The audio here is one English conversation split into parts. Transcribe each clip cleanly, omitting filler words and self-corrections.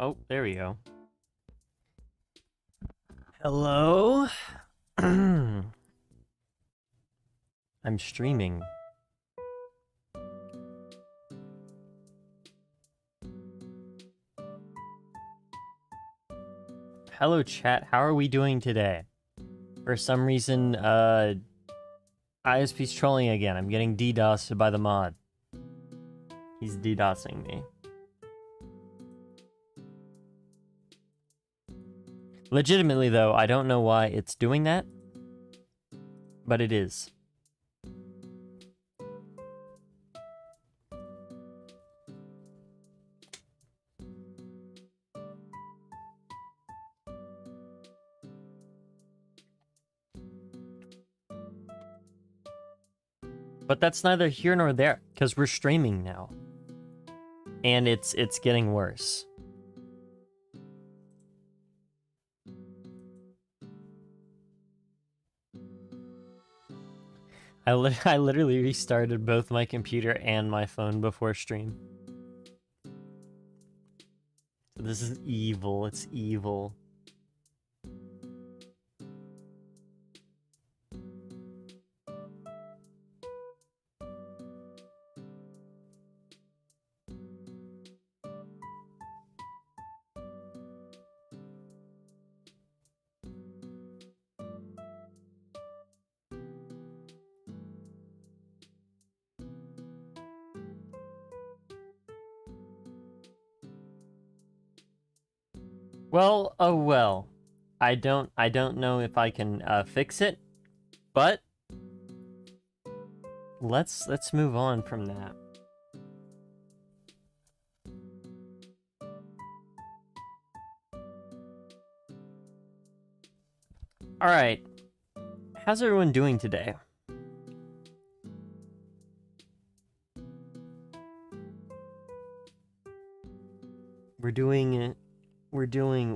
Oh, there we go. Hello? I'm streaming. Hello, chat. How are we doing today? For some reason, ISP's trolling again. I'm getting DDoSed by the mod. He's DDoSing me. Legitimately, though, I don't know why it's doing that, but it is. But that's neither here nor there, because we're streaming now. And it's getting worse. I literally restarted both my computer and my phone before stream. So this is evil. It's evil. Well, oh well. I don't know if I can fix it, but let's move on from that. All right. How's everyone doing today? We're doing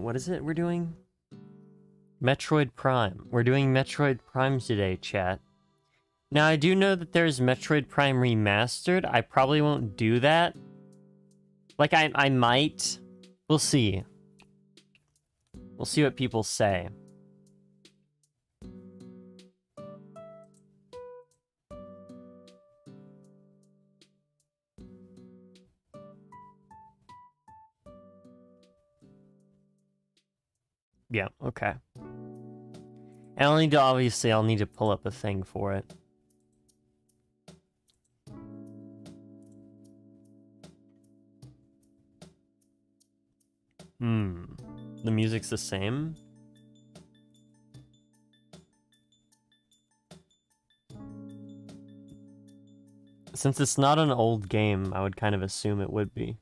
what is it? We're doing Metroid Prime. We're doing Metroid Prime today, chat. Now, I do know that there's Metroid Prime Remastered. I probably won't do that. Like, I might. We'll see. We'll see what people say. Yeah, okay. And I'll need to pull up a thing for it. The music's the same? Since it's not an old game, I would kind of assume it would be.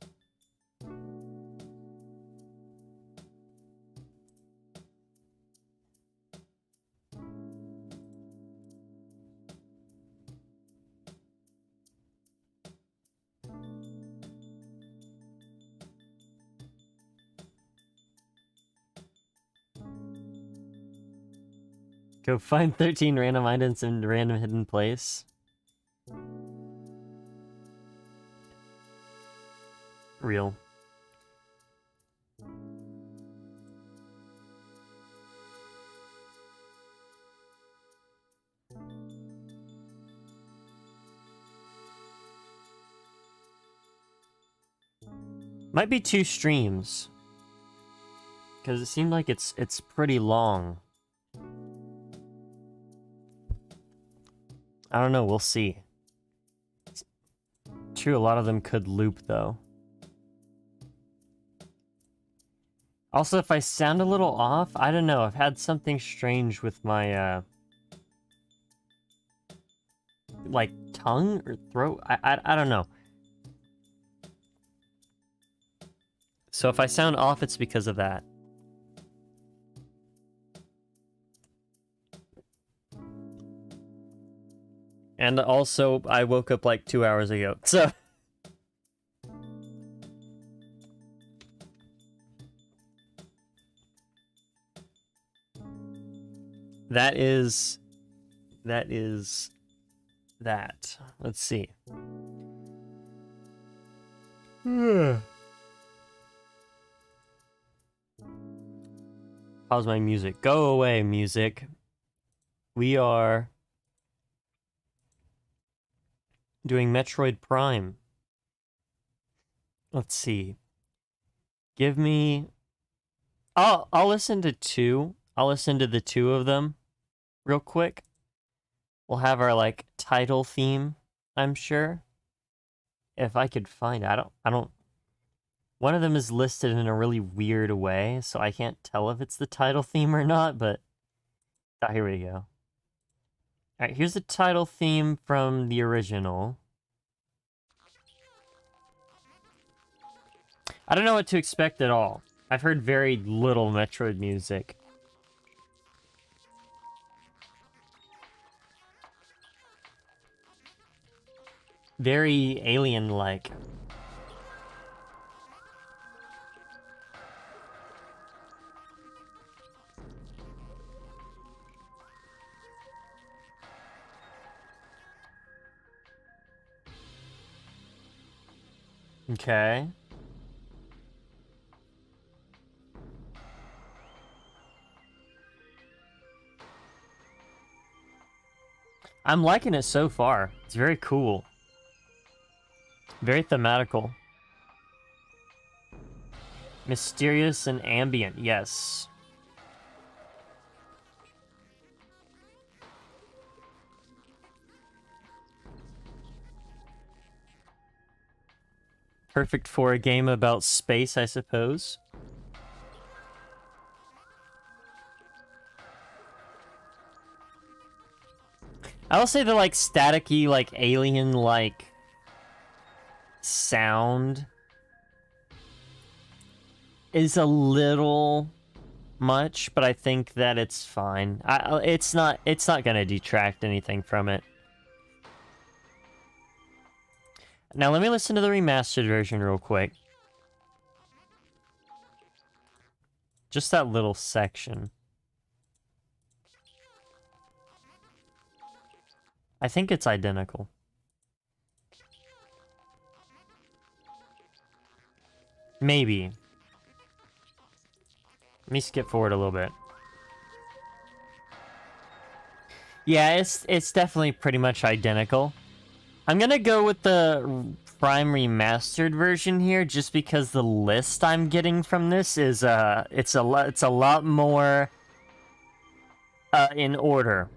Go find 13 random items in a random hidden place. Real. Might be 2 streams. Because it seemed like it's pretty long. I don't know, we'll see. It's true, a lot of them could loop, though. Also, if I sound a little off, I don't know. I've had something strange with my, like, tongue or throat? I don't know. So if I sound off, it's because of that. And also, I woke up like 2 hours ago, so... That is that. Let's see. Pause my music. Go away, music. We are doing Metroid Prime. Let's see. Give me... I'll listen to two. I'll listen to the two of them real quick. We'll have our, like, title theme, I'm sure. If I could find it. I don't... One of them is listed in a really weird way, so I can't tell if it's the title theme or not, but... Oh, here we go. Alright, here's the title theme from the original. I don't know what to expect at all. I've heard very little Metroid music. Very alien-like. Okay. I'm liking it so far. It's very cool. Very thematical. Mysterious and ambient, yes. Perfect for a game about space, I suppose. I will say the, like, staticky, like, alien-like sound is a little much, but I think that it's fine. It's not gonna detract anything from it. Now let me listen to the remastered version real quick. Just that little section. I think it's identical. Maybe. Let me skip forward a little bit. Yeah, it's definitely pretty much identical. I'm gonna go with the Prime Remastered version here, just because the list I'm getting from this is it's a lot more in order.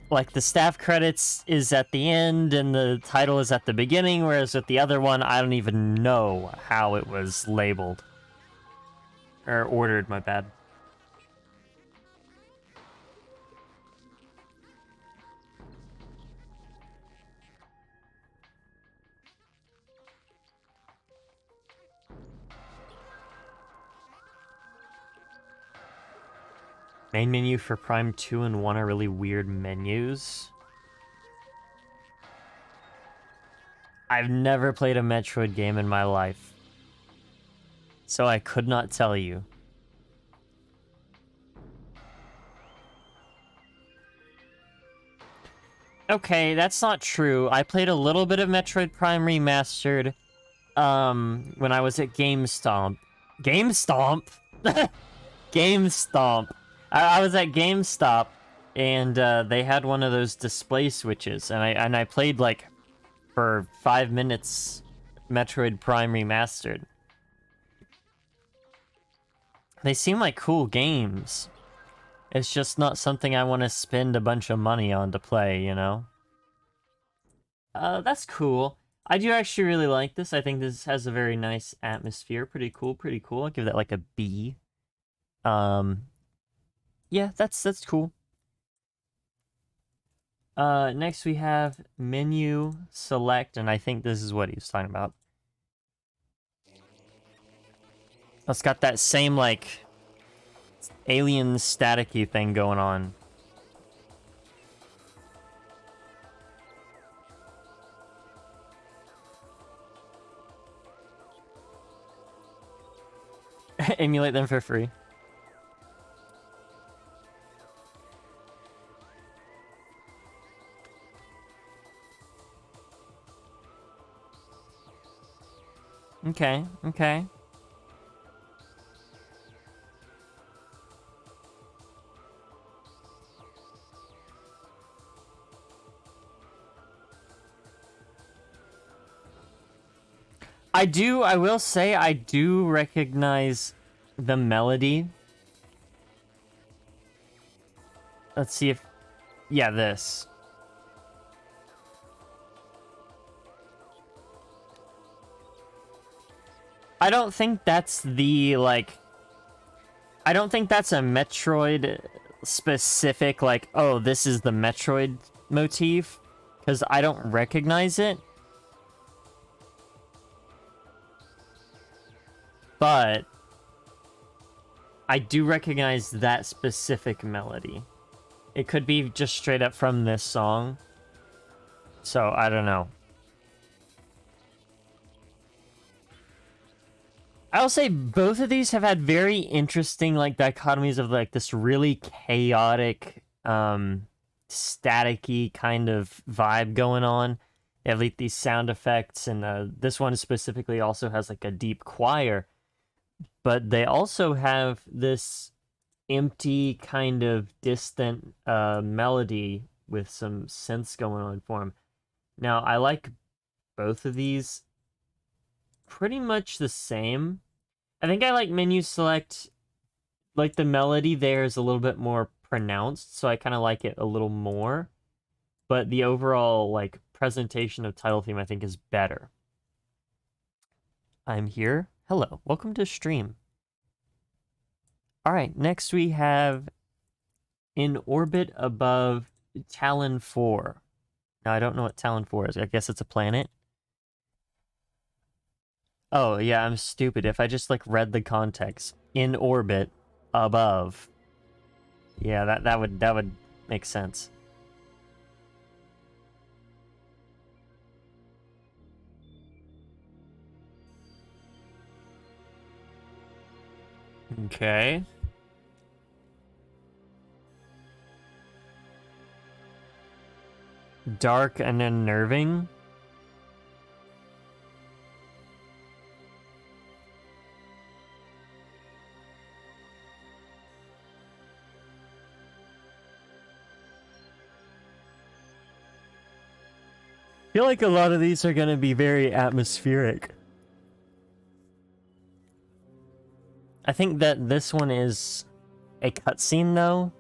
Like, the staff credits is at the end and the title is at the beginning, whereas with the other one, I don't even know how it was labeled. Or ordered, my bad. Main menu for Prime 2 and 1 are really weird menus. I've never played a Metroid game in my life, so I could not tell you. Okay, that's not true. I played a little bit of Metroid Prime Remastered when I was at GameStomp. GameStomp? GameStomp. I was at GameStop, and they had one of those display switches, and I played, like, for 5 minutes Metroid Prime Remastered. They seem like cool games. It's just not something I want to spend a bunch of money on to play, you know? That's cool. I do actually really like this. I think this has a very nice atmosphere. Pretty cool, pretty cool. I'll give that like a B. Yeah, that's cool. Next we have menu select, and I think this is what he was talking about. It's got that same, like, alien staticky thing going on. Emulate them for free. Okay, okay. I will say, I do recognize the melody. Let's see if... Yeah, this. I don't think that's the, like... I don't think that's a Metroid specific, like, oh, this is the Metroid motif, because I don't recognize it. But I do recognize that specific melody. It could be just straight up from this song. So, I don't know. I'll say both of these have had very interesting, like, dichotomies of, like, this really chaotic, staticky kind of vibe going on. They have, like, these sound effects, and this one specifically also has, like, a deep choir. But they also have this empty, kind of distant melody with some synths going on for them. Now, I like both of these pretty much the same. I think I like menu select, like the melody there is a little bit more pronounced, so I kind of like it a little more. But the overall, like, presentation of title theme I think is better. I'm here. Hello, welcome to stream. Alright, next we have In Orbit Above Talon 4. Now, I don't know what Talon 4 is. I guess it's a planet. Oh, yeah, I'm stupid. If I just, like, read the context. In orbit above. Yeah, that would make sense. Okay. Dark and unnerving. I feel like a lot of these are going to be very atmospheric. I think that this one is a cutscene, though.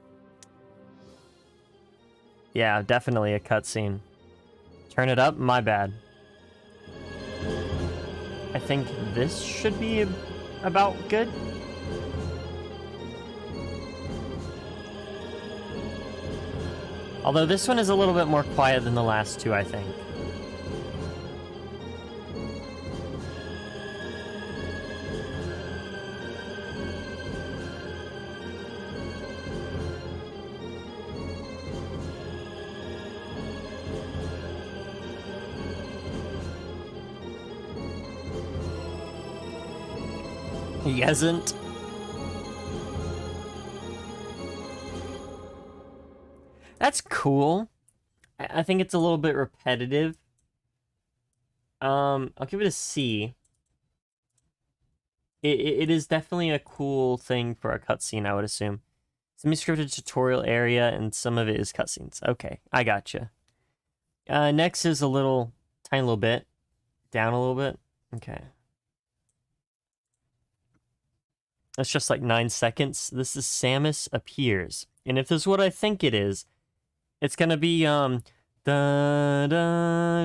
Yeah, definitely a cutscene. Turn it up? My bad. I think this should be about good. Although this one is a little bit more quiet than the last two, I think. He hasn't. That's cool. I think it's a little bit repetitive. I'll give it a C. It is definitely a cool thing for a cutscene, I would assume. Semi-scripted tutorial area, and some of it is cutscenes. Okay, I gotcha. Next is a little, tiny little bit. Down a little bit. Okay. That's just like 9 seconds. This is Samus Appears. And if this is what I think it is, it's gonna be, dun dun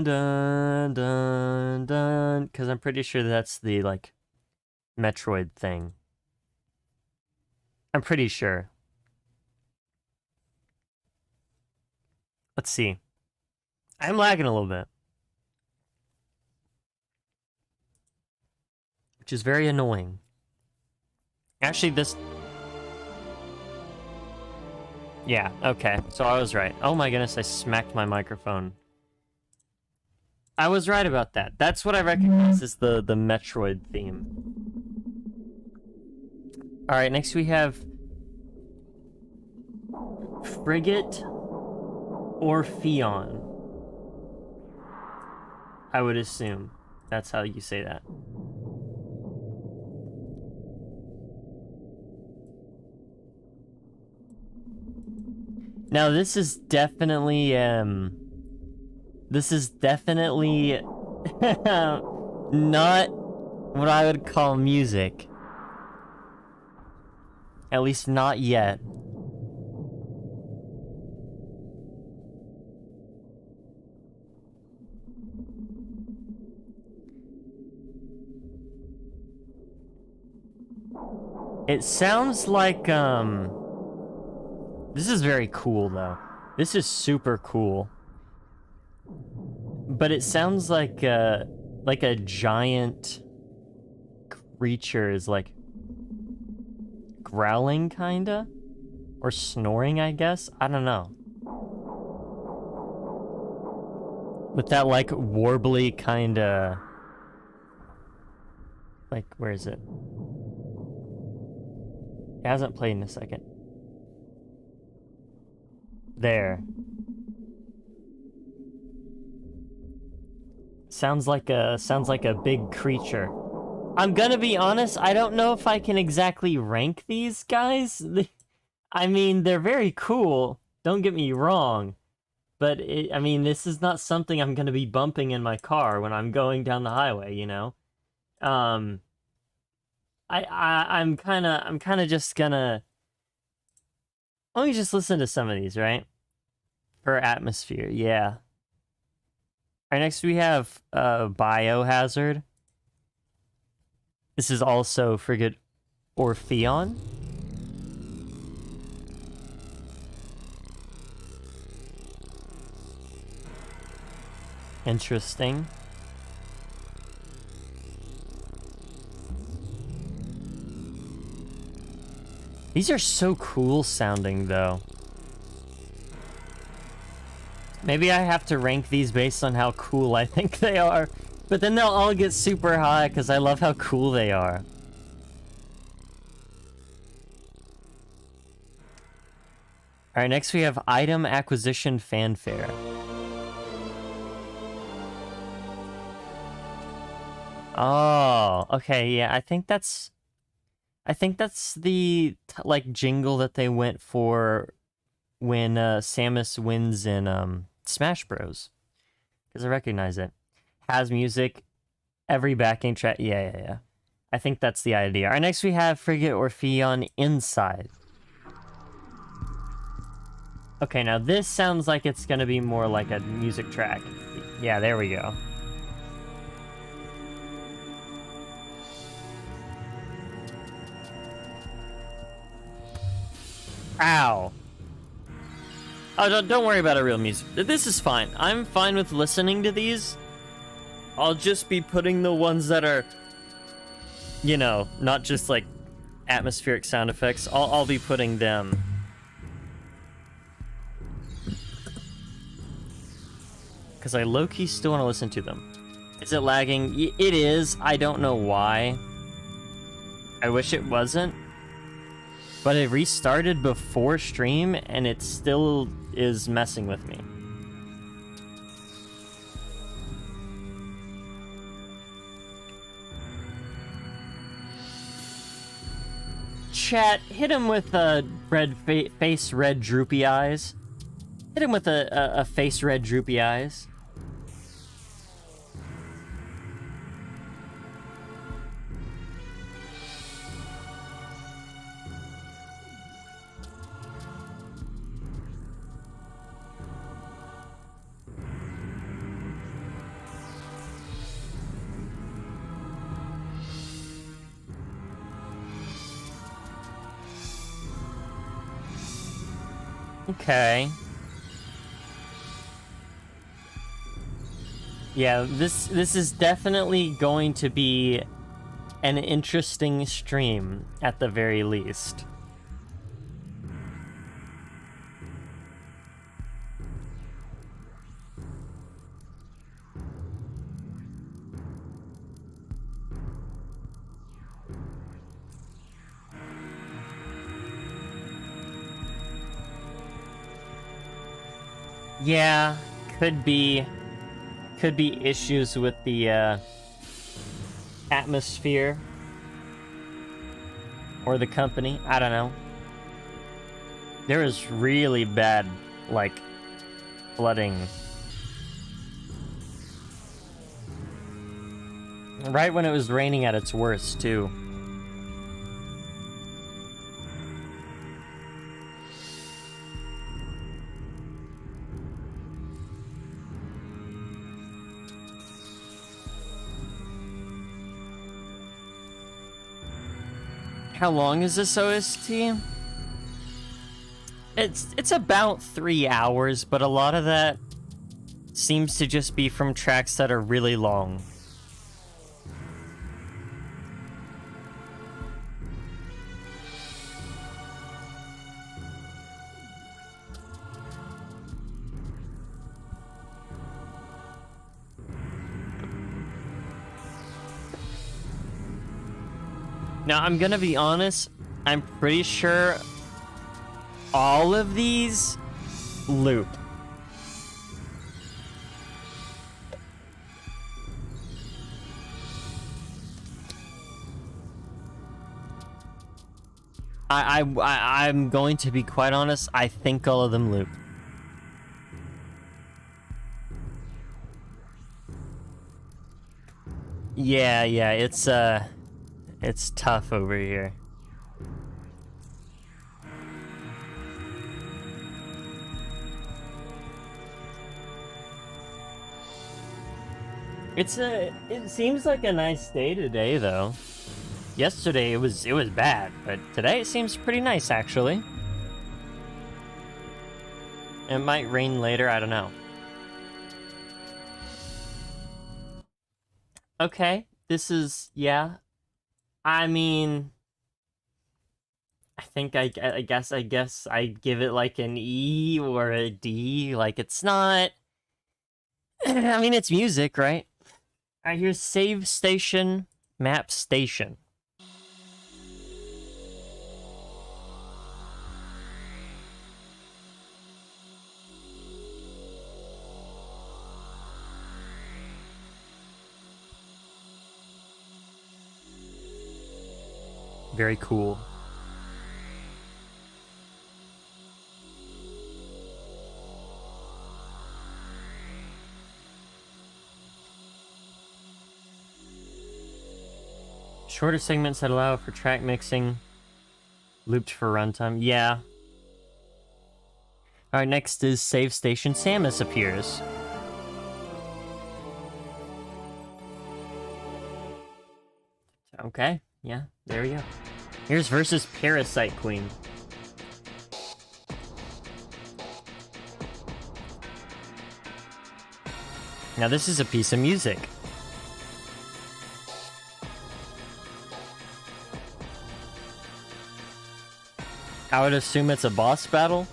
dun dun dun, because I'm pretty sure that's the, like, Metroid thing. I'm pretty sure. Let's see. I'm lagging a little bit. Which is very annoying. Actually, this... Yeah, okay. So I was right. Oh my goodness, I smacked my microphone. I was right about that. That's what I recognize as the Metroid theme. Alright, next we have... Frigate or Fion. I would assume. That's how you say that. Now, this is definitely, not what I would call music. At least not yet. It sounds like, this is very cool, though. This is super cool. But it sounds like a giant creature is, like, growling, kinda? Or snoring, I guess? I don't know. With that, like, warbly kinda... Like, where is it? It hasn't played in a second. There. Sounds like a big creature. I'm gonna be honest, I don't know if I can exactly rank these guys. I mean, they're very cool, don't get me wrong. But, I mean, this is not something I'm gonna be bumping in my car when I'm going down the highway, you know? I'm kinda just gonna... Let me just listen to some of these, right? Per atmosphere, yeah. Alright, next we have Biohazard. This is also Frigate Orpheon. Interesting. These are so cool sounding, though. Maybe I have to rank these based on how cool I think they are. But then they'll all get super high because I love how cool they are. Alright, next we have Item Acquisition Fanfare. Oh, okay, yeah, I think that's the, like, jingle that they went for when Samus wins in Smash Bros. Because I recognize it. Has music, every backing track. Yeah. I think that's the idea. Alright, next we have Frigate Orpheon Inside. Okay, now this sounds like it's gonna be more like a music track. Yeah, there we go. Ow. Oh, don't worry about a real music. This is fine. I'm fine with listening to these. I'll just be putting the ones that are, you know, not just like atmospheric sound effects. I'll be putting them. Because I low-key still want to listen to them. Is it lagging? It is. I don't know why. I wish it wasn't. But it restarted before stream, and it still is messing with me. Chat, hit him with a red face, red droopy eyes. Hit him with a face, red droopy eyes. Okay. Yeah, this is definitely going to be an interesting stream, at the very least. Yeah, could be issues with the atmosphere or the company. I don't know. There is really bad, like, flooding. Right when it was raining at its worst, too. How long is this OST? It's about 3 hours, but a lot of that seems to just be from tracks that are really long. Now, I'm gonna be honest, I'm pretty sure all of these loop. I'm going to be quite honest, I think all of them loop. Yeah, it's tough over here. It seems like a nice day today, though. Yesterday it was bad, but today it seems pretty nice, actually. It might rain later, I don't know. Okay, this is, yeah. I mean, I think I guess I'd give it like an E or a D. Like, it's not... I mean, it's music, right? Alright, here's Save Station, Map Station. Very cool. Shorter segments that allow for track mixing. Looped for runtime. Yeah. Alright, next is Save Station. Samus appears. Okay, yeah, there we go. Here's versus Parasite Queen. Now this is a piece of music. I would assume it's a boss battle.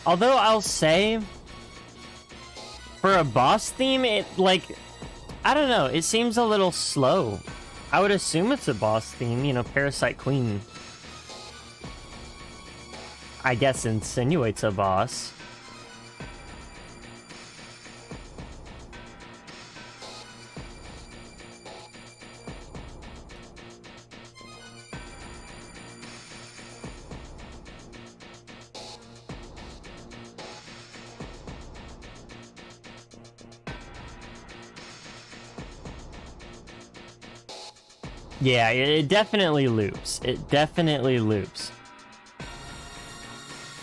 Although I'll say, for a boss theme, it, like, I don't know, it seems a little slow. I would assume it's a boss theme, you know, Parasite Queen, I guess, insinuates a boss. Yeah, it definitely loops. It definitely loops.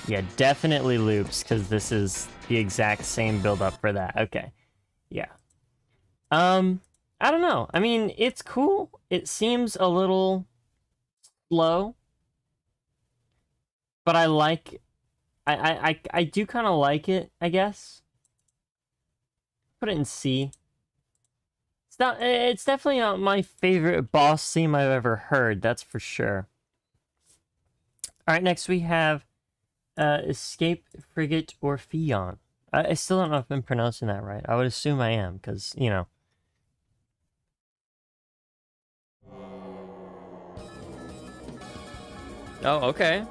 Yeah, definitely loops, because this is the exact same build-up for that. Okay. Yeah. I don't know. I mean, it's cool. It seems a little slow. But I like... I do kind of like it, I guess. Put it in C. It's definitely not my favorite boss theme I've ever heard, that's for sure. Alright, next we have Escape, Frigate, or Fion. I still don't know if I'm pronouncing that right. I would assume I am, because, you know. Oh, okay.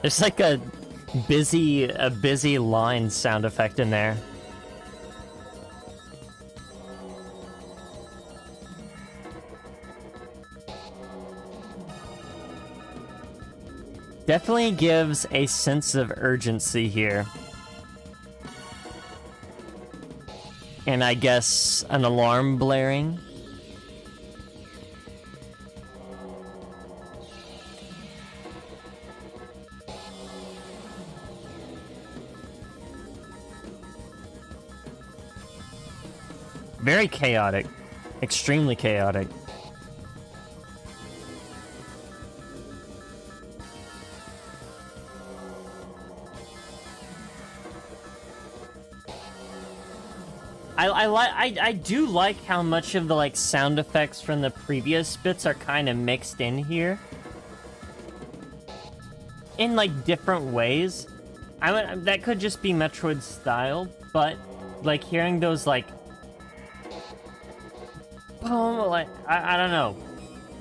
There's like a busy line sound effect in there. Definitely gives a sense of urgency here. And I guess an alarm blaring. Very chaotic. Extremely chaotic. I do like how much of the like sound effects from the previous bits are kind of mixed in here. In like different ways. That could just be Metroid style, but like hearing those like boom, like I don't know.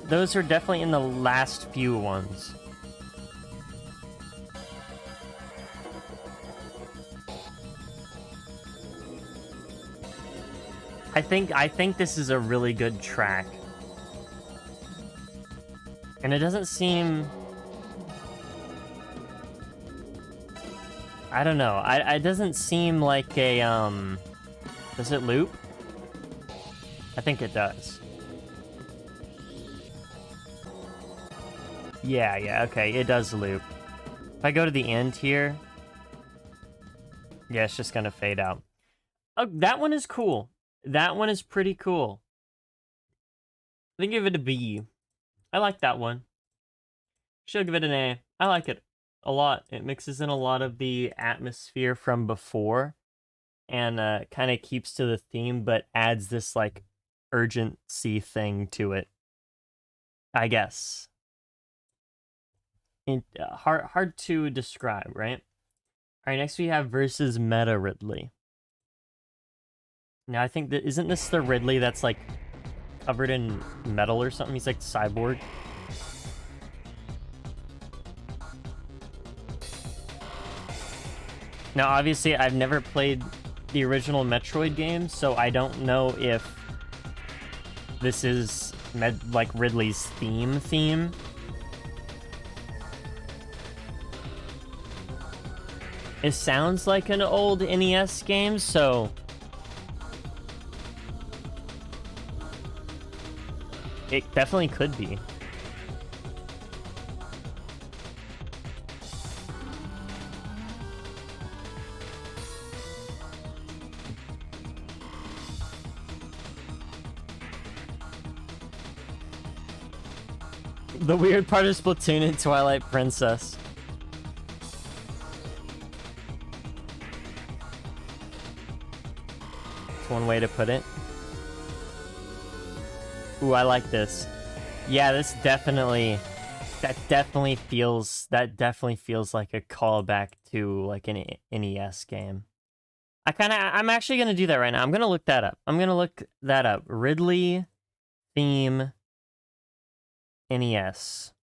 Those are definitely in the last few ones. I think this is a really good track. And it doesn't seem... I don't know. It doesn't seem like a, Does it loop? I think it does. Yeah, okay, it does loop. If I go to the end here... Yeah, it's just gonna fade out. Oh, that one is cool. That one is pretty cool. I think give it a B. I like that one. Should give it an A. I like it a lot. It mixes in a lot of the atmosphere from before and kind of keeps to the theme, but adds this like urgency thing to it. I guess. Hard to describe, right? All right, next we have versus Meta Ridley. Now I think that isn't this the Ridley that's like covered in metal or something? He's like cyborg. Now obviously I've never played the original Metroid games, so I don't know if this is like Ridley's theme. It sounds like an old NES game, so it definitely could be. The weird part of Splatoon and Twilight Princess. That's one way to put it. Ooh, I like this. Yeah, this definitely... That definitely feels like a callback to like an NES game. I'm actually gonna do that right now. I'm gonna look that up. Ridley theme NES.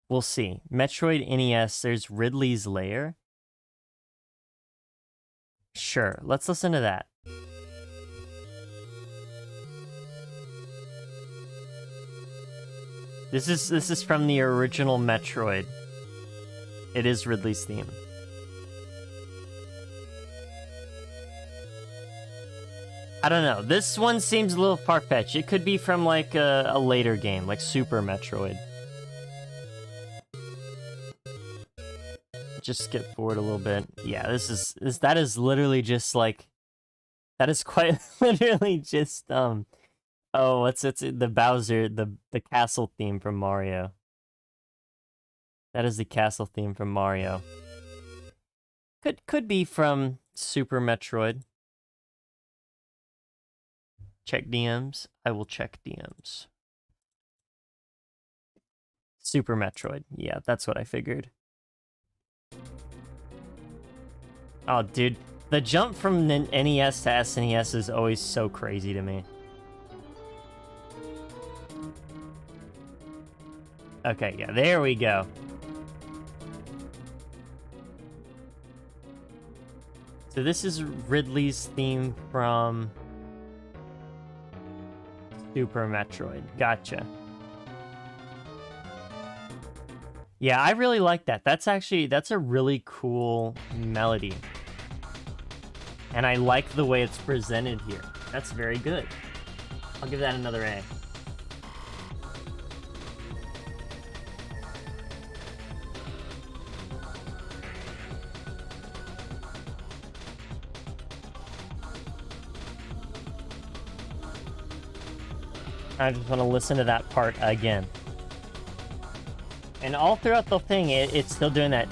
We'll see. Metroid NES, there's Ridley's Lair. Sure, let's listen to that. This is from the original Metroid. It is Ridley's theme. I don't know. This one seems a little far-fetched. It could be from like a later game, like Super Metroid. Just skip forward a little bit. Yeah, that is literally just like, that is quite literally just oh, it's the Bowser, the castle theme from Mario. That is the castle theme from Mario. Could be from Super Metroid. Check DMs. I will check DMs. Super Metroid. Yeah, that's what I figured. Oh, dude. The jump from NES to SNES is always so crazy to me. Okay, yeah, there we go. So this is Ridley's theme from Super Metroid. Gotcha. Yeah, I really like that. That's a really cool melody. And I like the way it's presented here. That's very good. I'll give that another A. I just want to listen to that part again. And all throughout the thing, it's still doing that.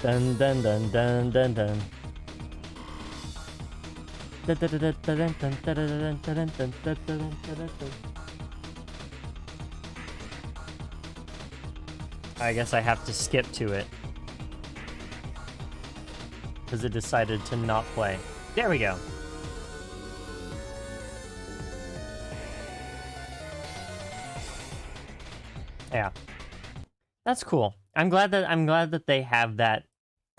Dun dun dun dun dun dun. I guess I have to skip to it because it decided to not play. There we go. Yeah, that's cool. I'm glad that they have that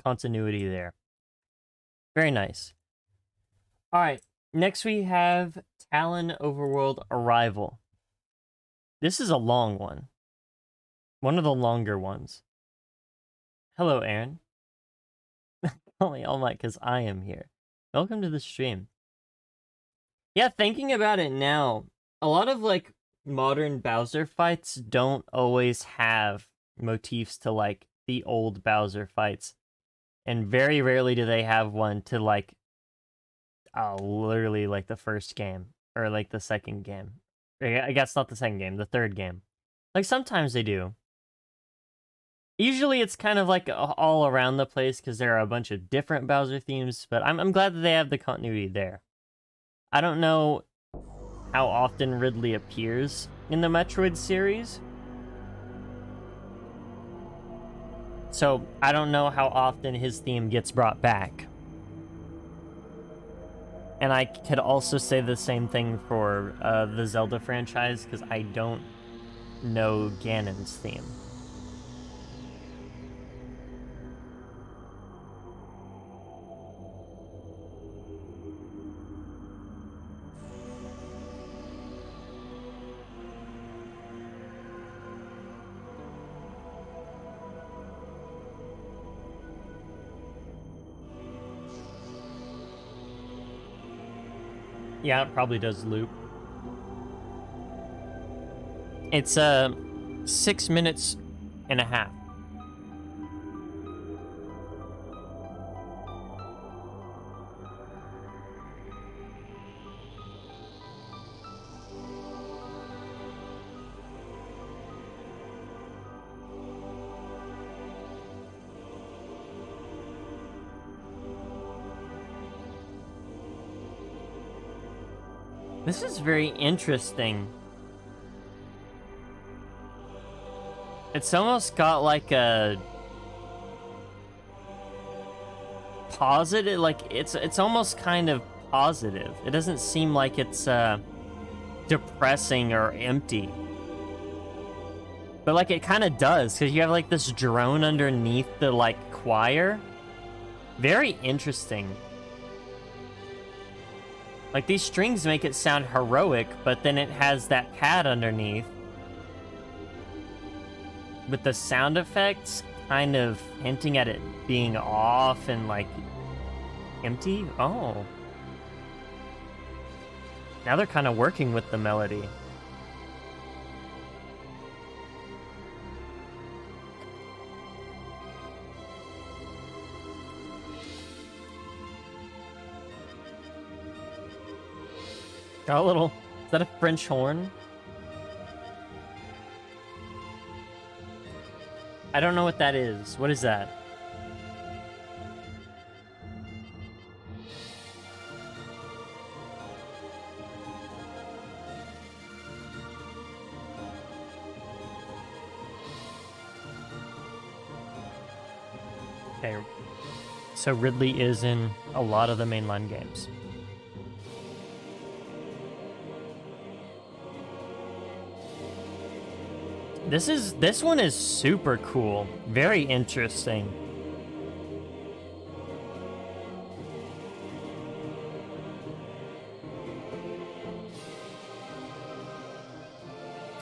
continuity there. Very nice. All right, next we have Talon Overworld Arrival. This is a long one. One of the longer ones. Hello, Aaron. Only all might because I am here. Welcome to the stream. Yeah, thinking about it now, a lot of like modern Bowser fights don't always have motifs to like the old Bowser fights, and very rarely do they have one to like literally like the first game or like the second game. I guess not the second game, the third game. Like sometimes they do. Usually it's kind of like all around the place because there are a bunch of different Bowser themes, but I'm glad that they have the continuity there. I don't know how often Ridley appears in the Metroid series, so I don't know how often his theme gets brought back. And I could also say the same thing for the Zelda franchise, because I don't know Ganon's theme. Yeah, it probably does loop. It's 6 minutes and a half. This is very interesting. It's almost got like a positive, like it's almost kind of positive. It doesn't seem like it's depressing or empty. But like it kind of does, because you have like this drone underneath the like choir. Very interesting. Like, these strings make it sound heroic, but then it has that pad underneath. With the sound effects kind of hinting at it being off and, like, empty. Oh. Now they're kind of working with the melody. Got a little... Is that a French horn? I don't know what that is. What is that? Okay. So Ridley is in a lot of the mainline games. This one is super cool. Very interesting.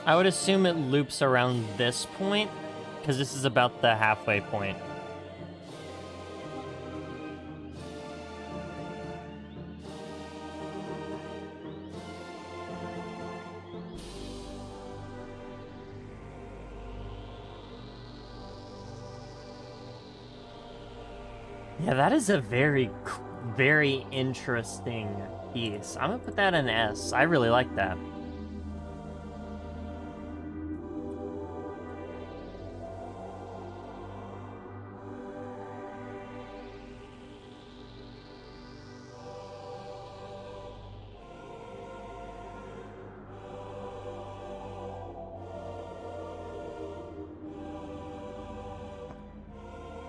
I would assume it loops around this point, because this is about the halfway point. Yeah, that is a very, very interesting piece. I'm gonna put that in S. I really like that.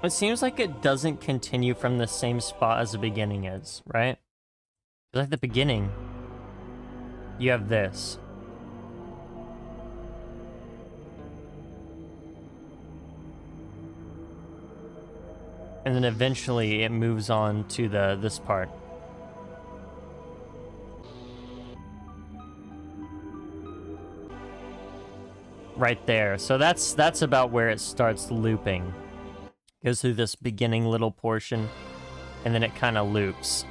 It seems like it doesn't continue from the same spot as the beginning is, right? Because at the beginning, you have this. And then eventually it moves on to this part. Right there. So that's about where it starts looping. Goes through this beginning little portion, and then it kind of loops.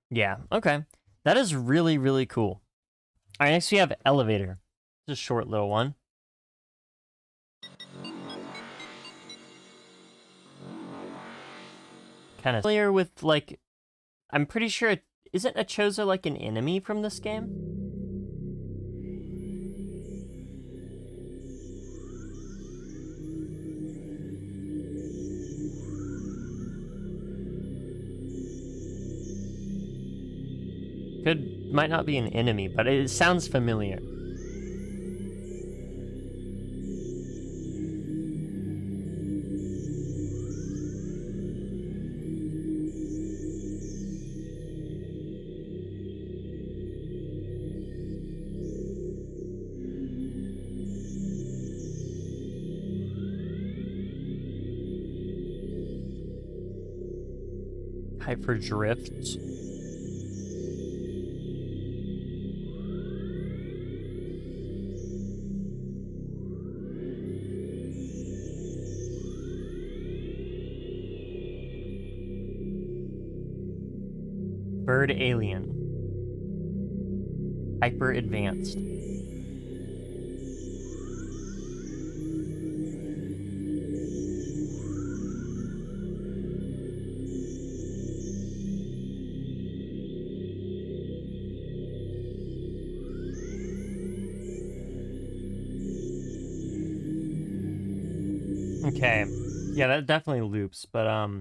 Yeah, okay. That is really, really cool. All right, next we have Elevator. It's a short little one. Kind of familiar with, like, I'm pretty sure, isn't a Chozo like an enemy from this game? Might not be an enemy, but it sounds familiar. Hyper drifts. Bird alien. Hyper advanced. Okay. Yeah, that definitely loops, but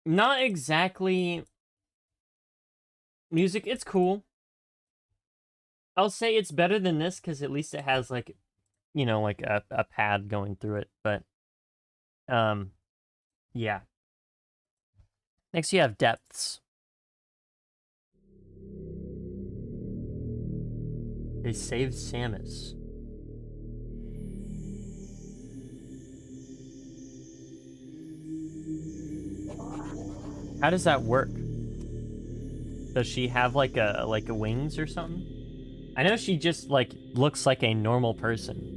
not exactly music. It's cool. I'll say it's better than this because at least it has, like, you know, like a pad going through it. But yeah. Next you have Depths. They saved Samus. How does that work? Does she have like a wings or something? I know she just like looks like a normal person.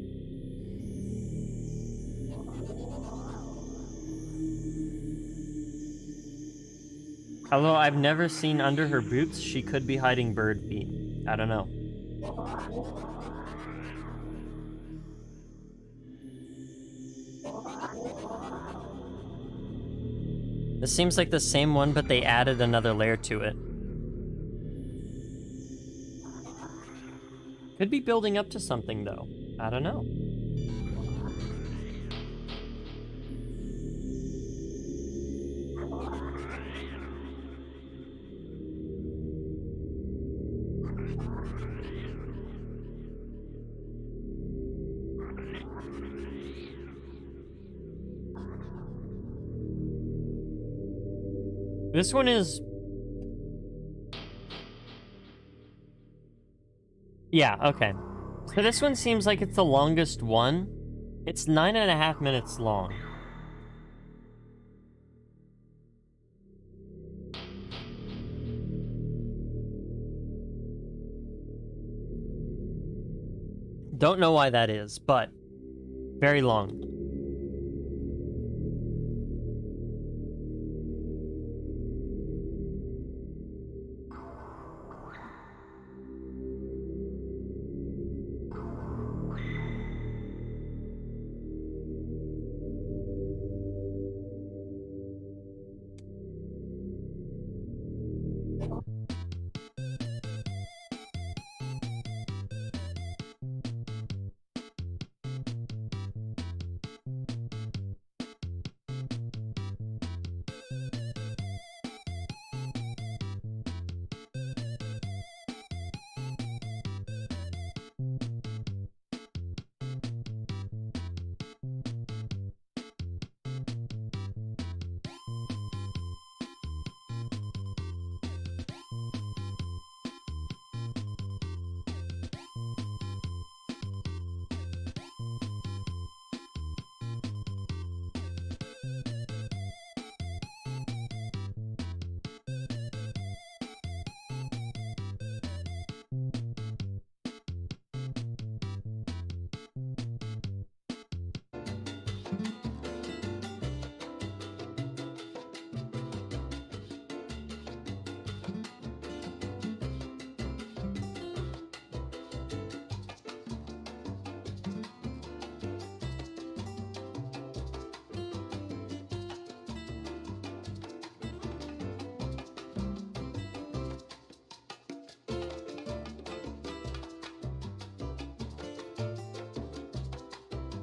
Although I've never seen under her boots, she could be hiding bird feet. I don't know. This seems like the same one, but they added another layer to it. Could be building up to something, though. I don't know. This one is... Yeah, okay. So this one seems like it's the longest one. It's 9.5 minutes long. Don't know why that is, but very long.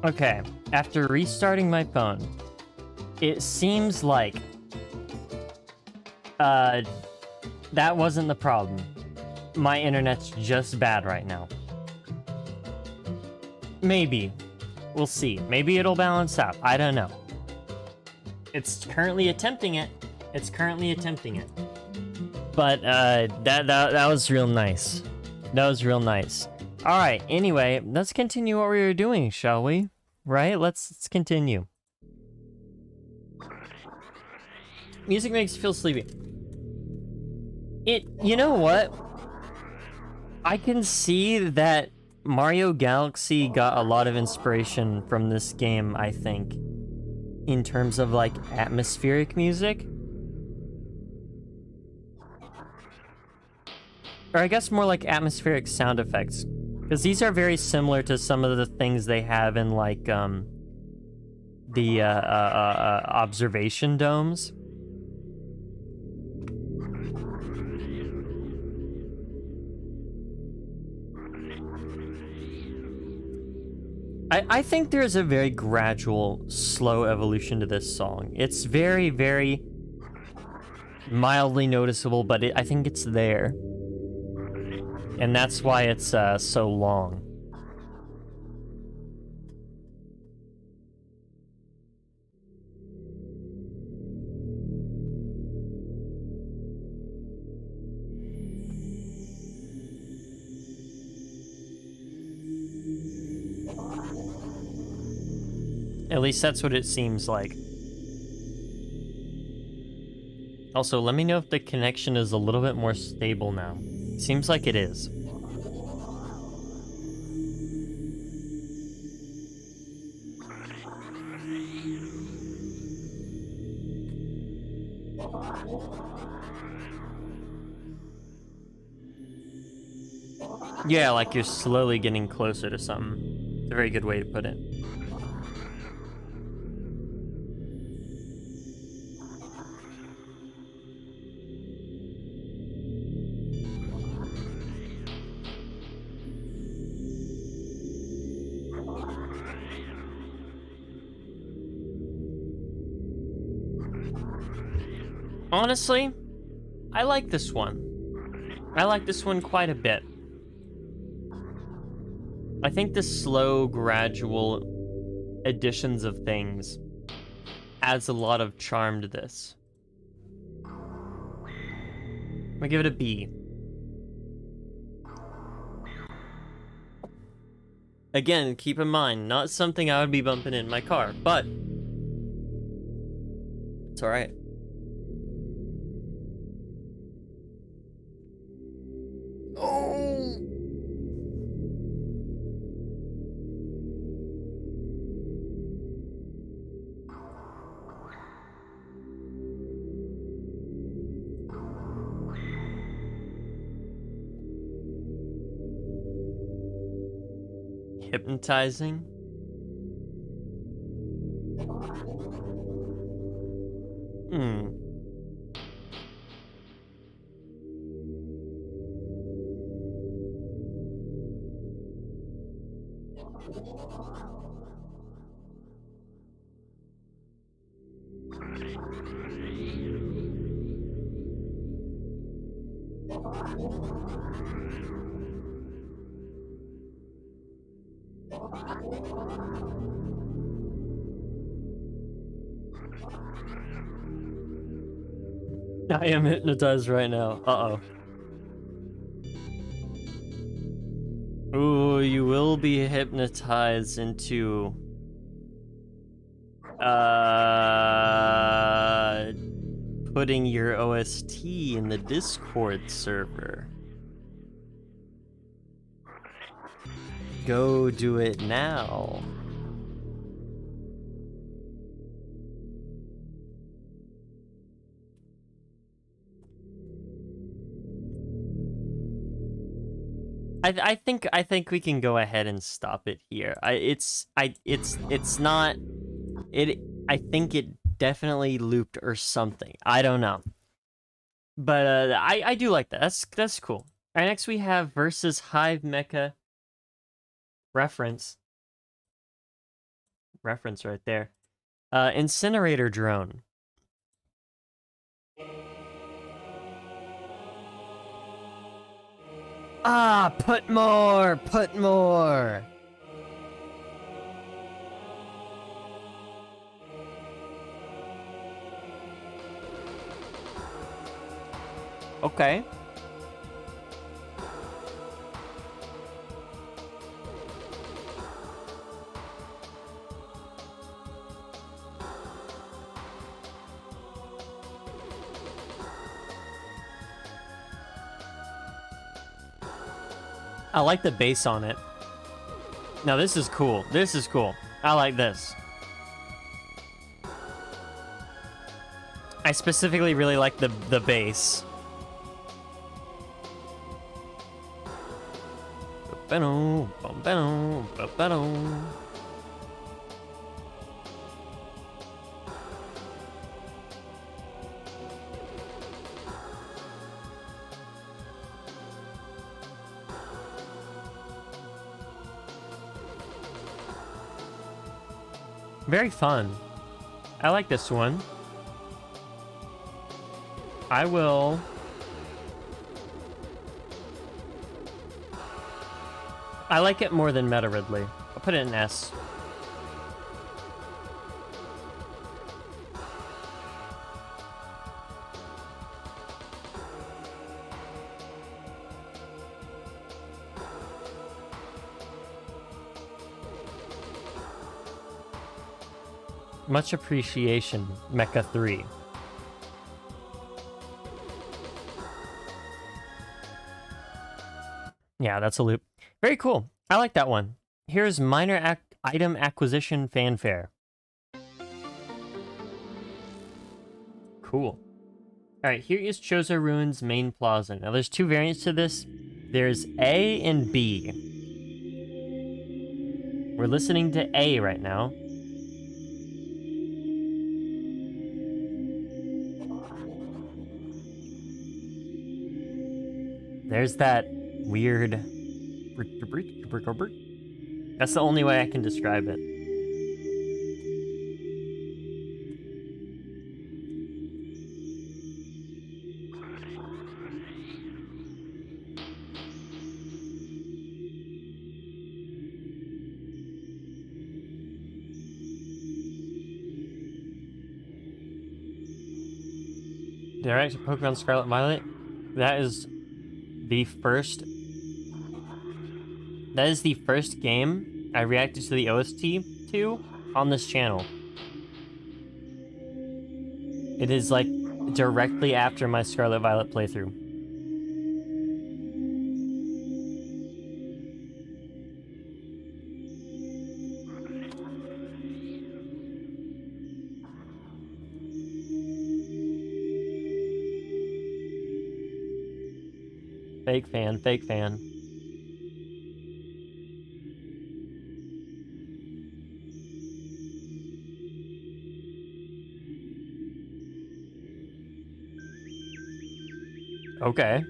Okay, after restarting my phone, it seems like that wasn't the problem. My internet's just bad right now. Maybe. We'll see. Maybe it'll balance out. I don't know. It's currently attempting it. It's currently attempting it. But that was real nice. That was real nice. All right, anyway, let's continue what we were doing, shall we? Right? Let's continue. Music makes you feel sleepy. You know what? I can see that Mario Galaxy got a lot of inspiration from this game, I think, in terms of, like, atmospheric music. Or I guess more like atmospheric sound effects. Because these are very similar to some of the things they have in, like, the observation domes. I think there's a very gradual, slow evolution to this song. It's very, very mildly noticeable, but I think it's there. And that's why it's so long. At least that's what it seems like. Also, let me know if the connection is a little bit more stable now. Seems like it is. Yeah, like you're slowly getting closer to something. It's a very good way to put it. Honestly, I like this one. I like this one quite a bit. I think the slow, gradual additions of things adds a lot of charm to this. I'm gonna give it a B. Again, keep in mind, not something I would be bumping in my car, but it's alright. Oh! hypnotizing. Hmm. I am hypnotized right now. Uh-oh. Ooh, you will be hypnotized into... putting your OST in the Discord server. Go do it now. I think we can go ahead and stop it here. It's not it. I think it definitely looped or something. I don't know, but I do like that. That's cool. All right, next we have versus Hive Mecha reference right there. Incinerator drone. Ah, put more, put more. Okay. I like the bass on it. Now this is cool. This is cool. I like this. I specifically really like the bass. Very fun. I like this one. I like it more than Meta Ridley. I'll put it in S. Much appreciation, Mecha 3. Yeah, that's a loop. Very cool. I like that one. Here's minor item acquisition fanfare. Cool. Alright, here is Chozo Ruins main plaza. Now there's two variants to this. There's A and B. We're listening to A right now. There's that weird... That's the only way I can describe it. Direct to Pokemon Scarlet Violet. That is the first game I reacted to the OST to on this channel. It is like directly after my Scarlet Violet playthrough. Fake fan, fake fan. Okay.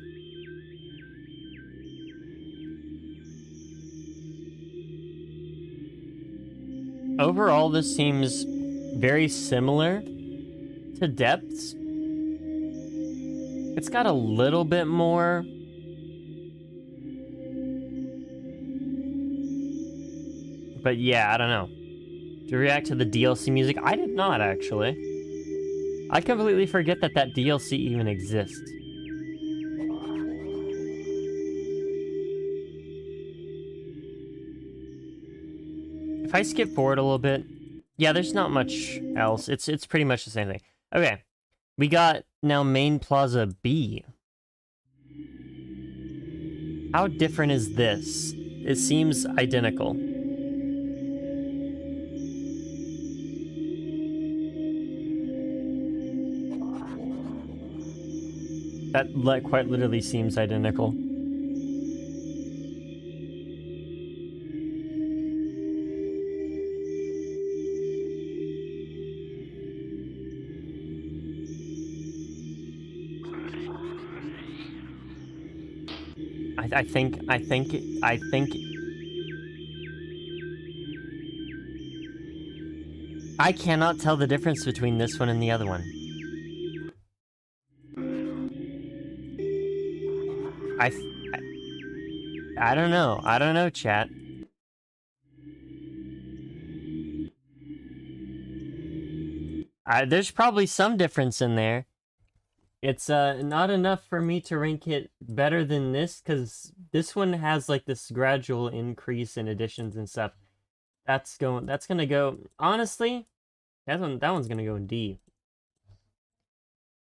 Overall, this seems very similar to Depths. It's got a little bit more. But yeah, I don't know. Did you react to the DLC music? I did not, actually. I completely forget that that DLC even exists. If I skip forward a little bit, yeah, there's not much else. It's pretty much the same thing. Okay, we got now Main Plaza B. How different is this? It seems identical. That quite literally seems identical. I think I cannot tell the difference between this one and the other one. I don't know. I don't know, chat. There's probably some difference in there. It's not enough for me to rank it better than this, because this one has like this gradual increase in additions and stuff. That's gonna go, honestly, that one's gonna go in D.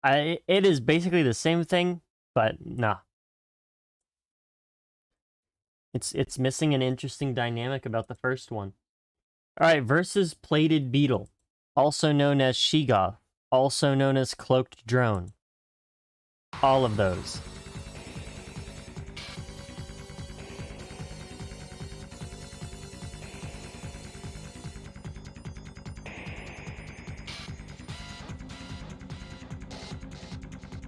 It is basically the same thing, but nah. It's missing an interesting dynamic about the first one. Alright, versus Plated Beetle, also known as Sheegoth, also known as Cloaked Drone. All of those.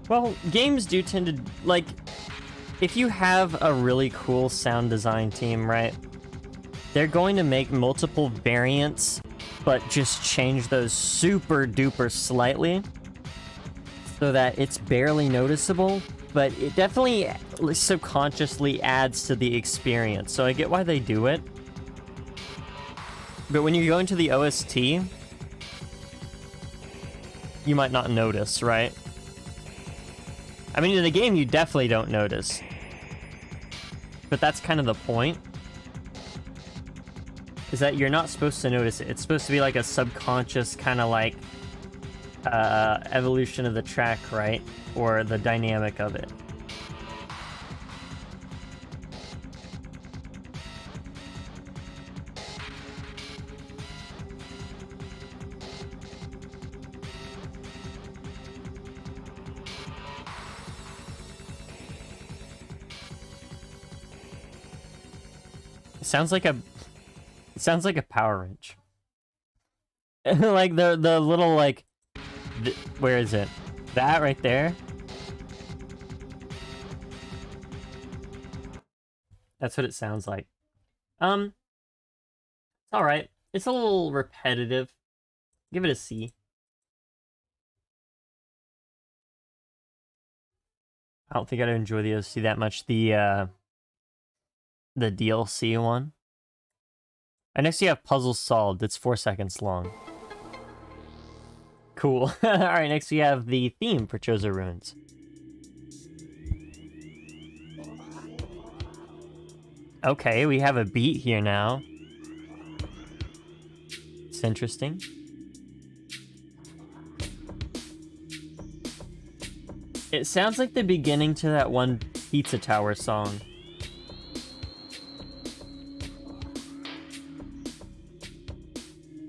Well, games do tend to, like, if you have a really cool sound design team, right? They're going to make multiple variants, but just change those super duper slightly so that it's barely noticeable, but it definitely subconsciously adds to the experience. So I get why they do it. But when you go into the OST, you might not notice, right? I mean, in the game, you definitely don't notice. But that's kind of the point. Is that you're not supposed to notice it. It's supposed to be like a subconscious kind of like evolution of the track, right? Or the dynamic of it. It sounds like a power wrench. Like the little like where is it? That right there? That's what it sounds like. It's alright. It's a little repetitive. Give it a C. I don't think I'd enjoy the OC that much. The DLC one. And next you have Puzzle Solved. It's 4 seconds long. Cool. Alright, next we have the theme for Chozo Ruins. Okay, we have a beat here now. It's interesting. It sounds like the beginning to that one Pizza Tower song.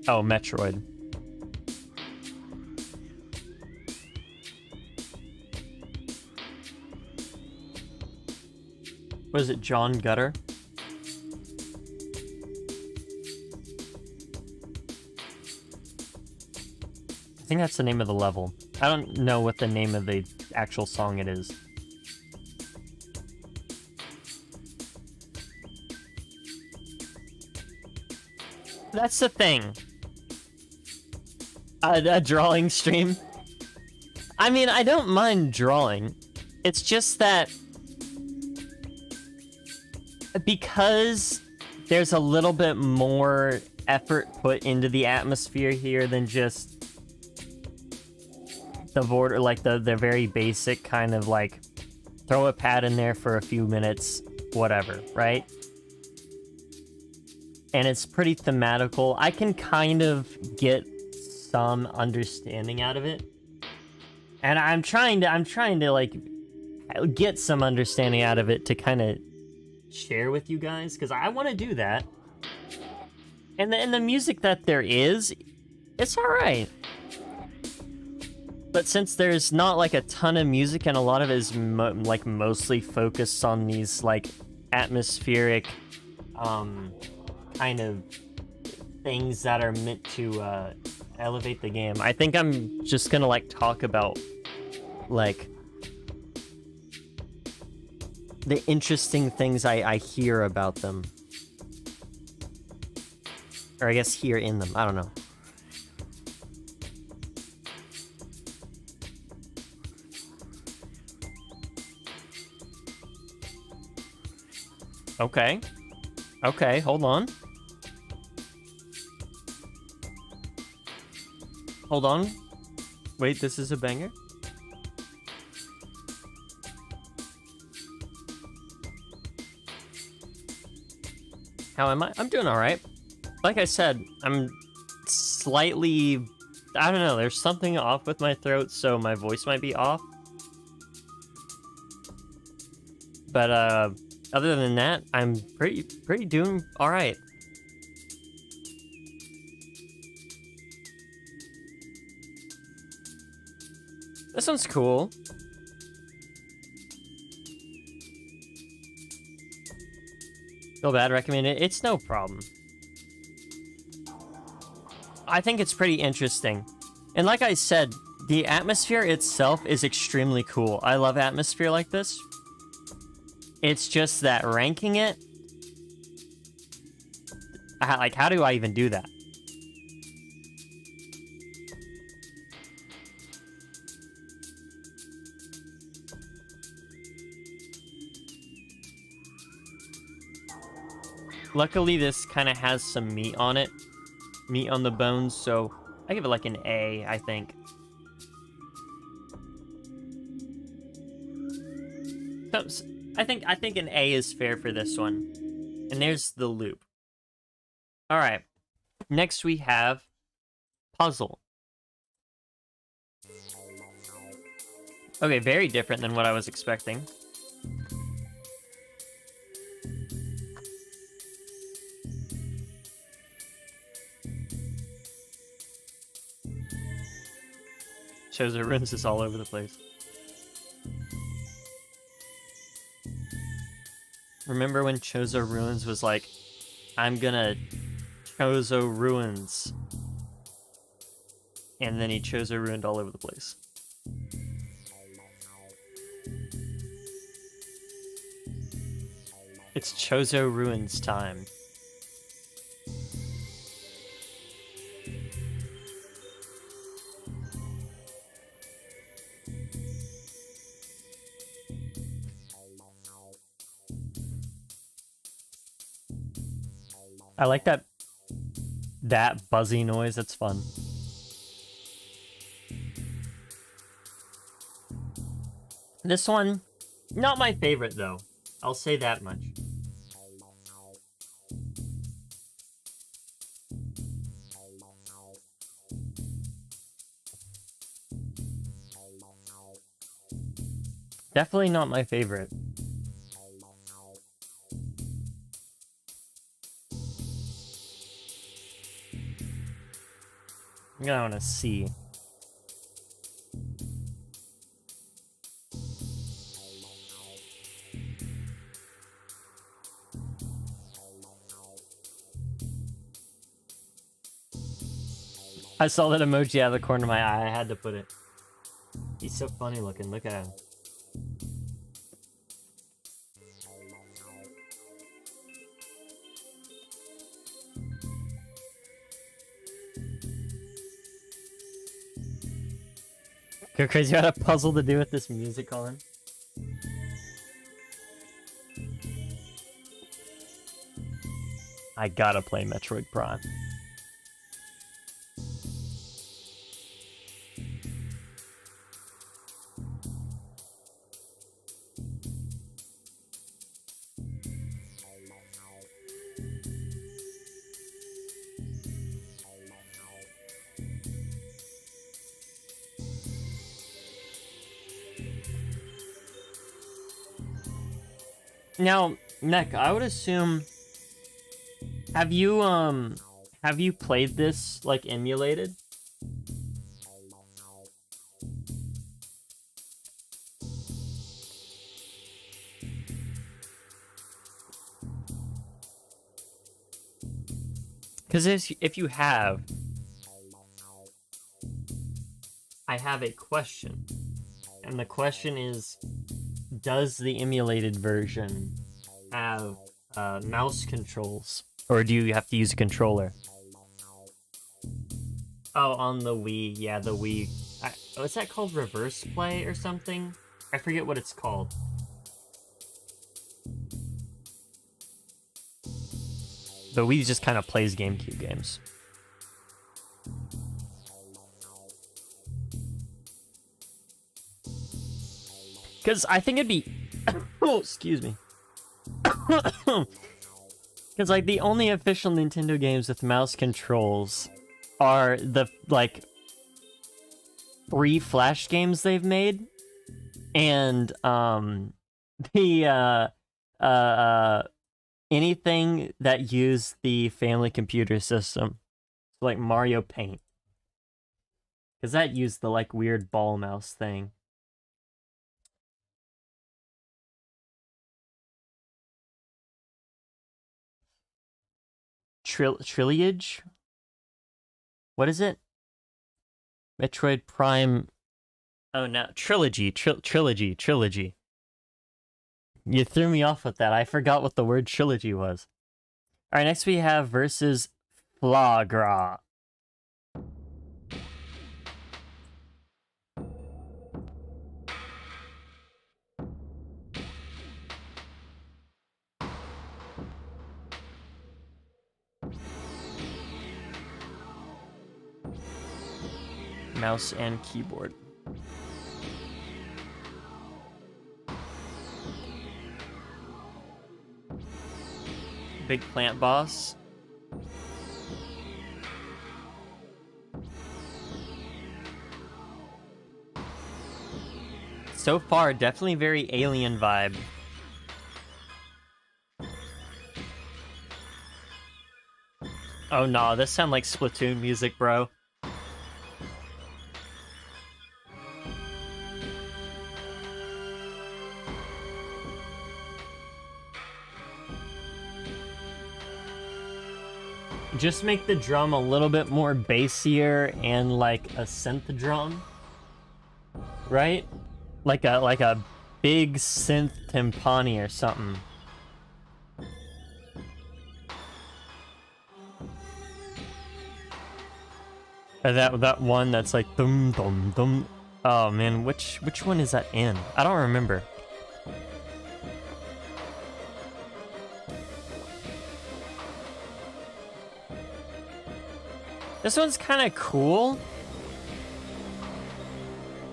Oh, Metroid. What is it, John Gutter? I think that's the name of the level. I don't know what the name of the actual song it is. That's the thing. A drawing stream. I mean, I don't mind drawing. It's just that because there's a little bit more effort put into the atmosphere here than just the border, like the very basic kind of like throw a pad in there for a few minutes, whatever, right? And it's pretty thematical. I can kind of get some understanding out of it. And I'm trying to like get some understanding out of it to kind of share with you guys, because I want to do that. And the music that there is, it's alright. But since there's not like a ton of music and a lot of it is mostly focused on these like atmospheric kind of things that are meant to elevate the game, I think I'm just gonna like talk about like the interesting things I hear about them. Or I guess hear in them, I don't know. Okay. Okay, hold on. Hold on. Wait, this is a banger? How am I? I'm doing alright. Like I said, I'm slightly... I don't know, there's something off with my throat, so my voice might be off. But, other than that, I'm pretty doing alright. This one's cool. Feel bad, recommend it. It's no problem. I think it's pretty interesting. And like I said, the atmosphere itself is extremely cool. I love atmosphere like this. It's just that ranking it... like, how do I even do that? Luckily, this kind of has some meat on it. Meat on the bones, so I give it like an A, I think. So, I think an A is fair for this one. And there's the loop. Alright. Next we have puzzle. Okay, very different than what I was expecting. Chozo Ruins is all over the place. Remember when Chozo Ruins was like, I'm gonna Chozo Ruins. And then he Chozo Ruined all over the place. It's Chozo Ruins time. I like that buzzy noise. That's fun. This one, not my favorite though. I'll say that much. Definitely not my favorite. I'm gonna want to see. I saw that emoji out of the corner of my eye. I had to put it. He's so funny looking. Look at him. Go crazy, you had a puzzle to do with this music on. I gotta play Metroid Prime. Now, Neck, I would assume, have you played this, like, emulated? Because if you have, I have a question. And the question is, does the emulated version have mouse controls? Or do you have to use a controller? Oh, on the Wii. Yeah, the Wii. What's that called? Reverse play or something? I forget what it's called. The Wii just kind of plays GameCube games. Because I think it'd be... oh, excuse me. Because, like, the only official Nintendo games with mouse controls are the, like, 3 Flash games they've made. And, anything that used the family computer system. Like Mario Paint. Because that used the, like, weird ball mouse thing. Trilogy? What is it? Metroid Prime. Oh no, trilogy. You threw me off with that. I forgot what the word trilogy was. All right, next we have versus Flagra. Mouse and keyboard. Big plant boss. So far, definitely very alien vibe. Oh no, this sounds like Splatoon music, bro. Just make the drum a little bit more bassier and like a synth drum, right? Like a big synth timpani or something. Or that one that's like dum dum dum. Oh man, which one is that in? I don't remember. This one's kind of cool.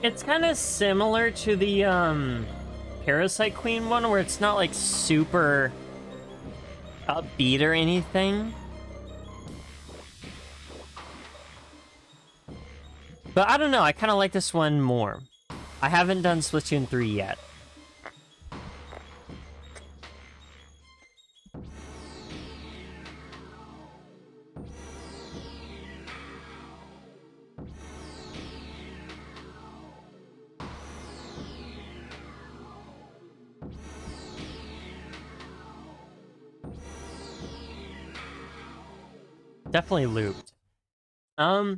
It's kind of similar to the Parasite Queen one, where it's not like super upbeat or anything. But I don't know, I kind of like this one more. I haven't done Splatoon 3 yet. Definitely looped. I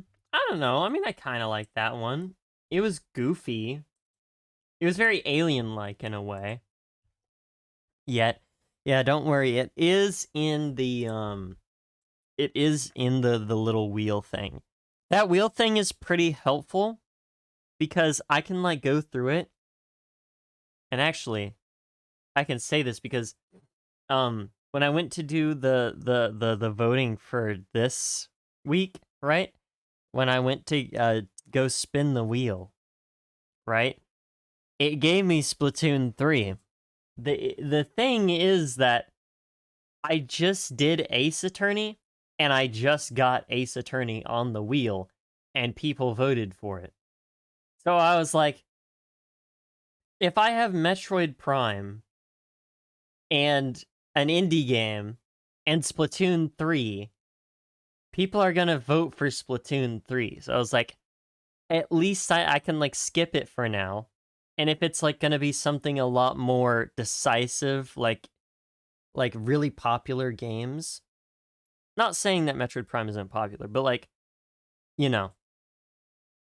don't know. I mean, I kind of like that one. It was goofy. It was very alien-like in a way. Yet, yeah, don't worry. It is in the the little wheel thing. That wheel thing is pretty helpful because I can like go through it, and actually, I can say this because when I went to do the voting for this week, right? When I went to go spin the wheel, right? It gave me Splatoon 3. The thing is that I just did Ace Attorney, and I just got Ace Attorney on the wheel, and people voted for it. So I was like, if I have Metroid Prime and an indie game and Splatoon 3, people are gonna vote for Splatoon 3. So I was like, at least I can like skip it for now. And if it's like gonna be something a lot more decisive, like really popular games, not saying that Metroid Prime isn't popular, but like, you know,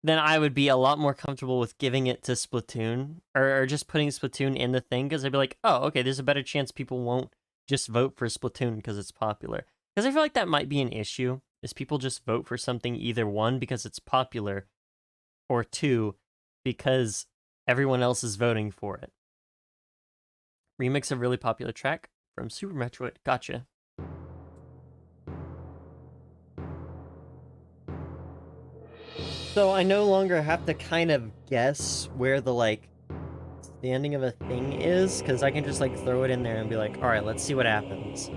then I would be a lot more comfortable with giving it to Splatoon or just putting Splatoon in the thing, because I'd be like, oh, okay, there's a better chance people won't just vote for Splatoon because it's popular. Because I feel like that might be an issue, is people just vote for something either one, because it's popular, or two, because everyone else is voting for it. Remix of really popular track from Super Metroid. Gotcha. So I no longer have to kind of guess where the, like, standing of a thing is, because I can just, like, throw it in there and be like, alright, let's see what happens.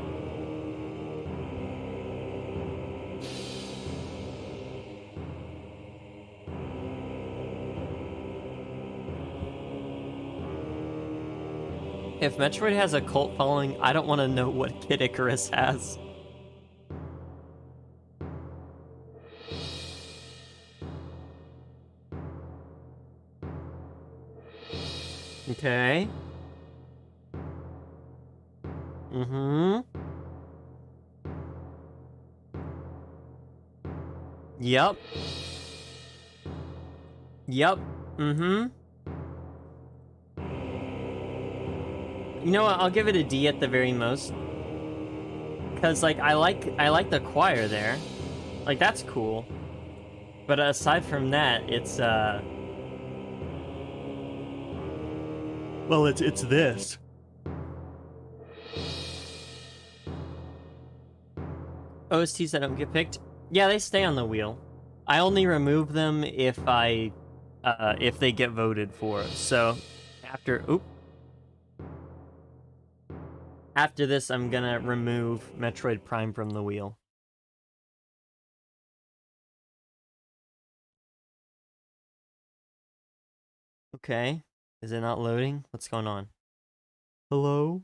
If Metroid has a cult following, I don't want to know what Kid Icarus has. Okay. Mm-hmm. Yep. Yep. Mm-hmm. You know what? I'll give it a D at the very most. Cause like I like the choir there. Like that's cool. But aside from that, it's well, it's this. OSTs that don't get picked? Yeah, they stay on the wheel. I only remove them if they get voted for. So after this, I'm gonna remove Metroid Prime from the wheel. Okay. Is it not loading? What's going on? Hello?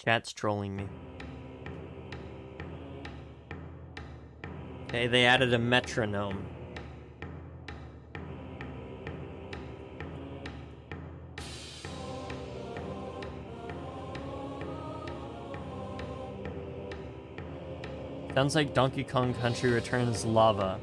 Chat's trolling me. Okay, they added a metronome. Sounds like Donkey Kong Country Returns Lava.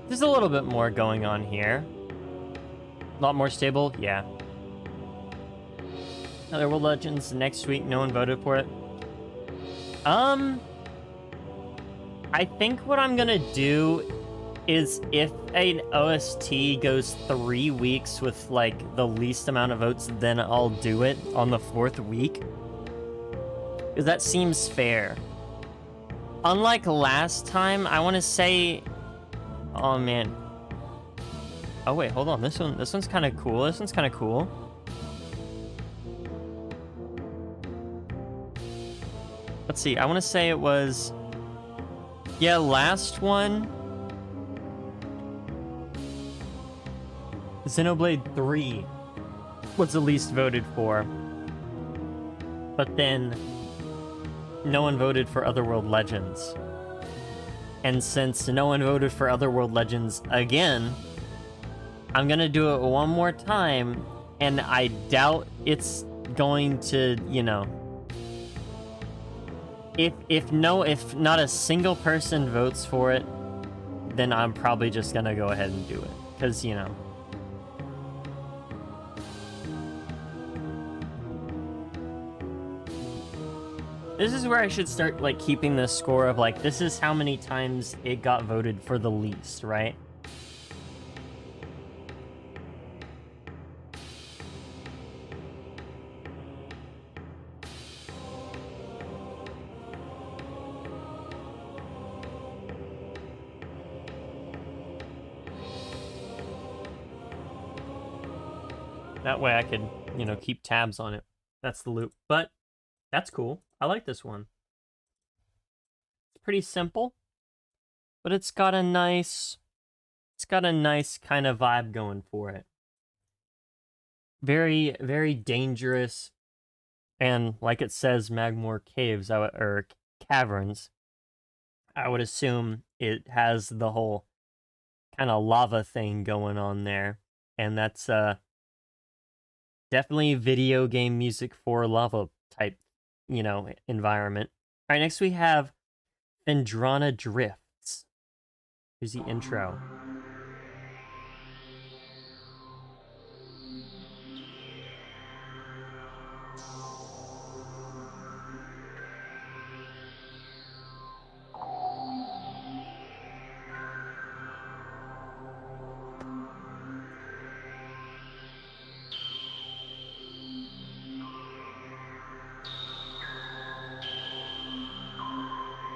There's a little bit more going on here. A lot more stable? Yeah. Another World Legends next week. No one voted for it. I think what I'm gonna do is, if an OST goes 3 weeks with like the least amount of votes, then I'll do it on the 4th week. Because that seems fair. Unlike last time, I want to say... Oh, man. Oh, wait, hold on. This one's kind of cool. This one's kind of cool. Let's see. I want to say it was... Yeah, last one... Xenoblade 3 was the least voted for. But then... no one voted for Otherworld Legends. And since no one voted for Otherworld Legends again, I'm gonna do it one more time, and I doubt it's going to, you know... if not a single person votes for it, then I'm probably just gonna go ahead and do it. Because, you know. This is where I should start, like, keeping the score of, like, this is how many times it got voted for the least, right? That way I could, you know, keep tabs on it. That's the loop. But that's cool. I like this one. It's pretty simple, but it's got a nice kind of vibe going for it. Very, very dangerous, and like it says, Magmore Caves, or Caverns. I would assume it has the whole kind of lava thing going on there, and that's definitely video game music for lava type, you know, environment. All right, next we have Fendrana Drifts. Here's the intro.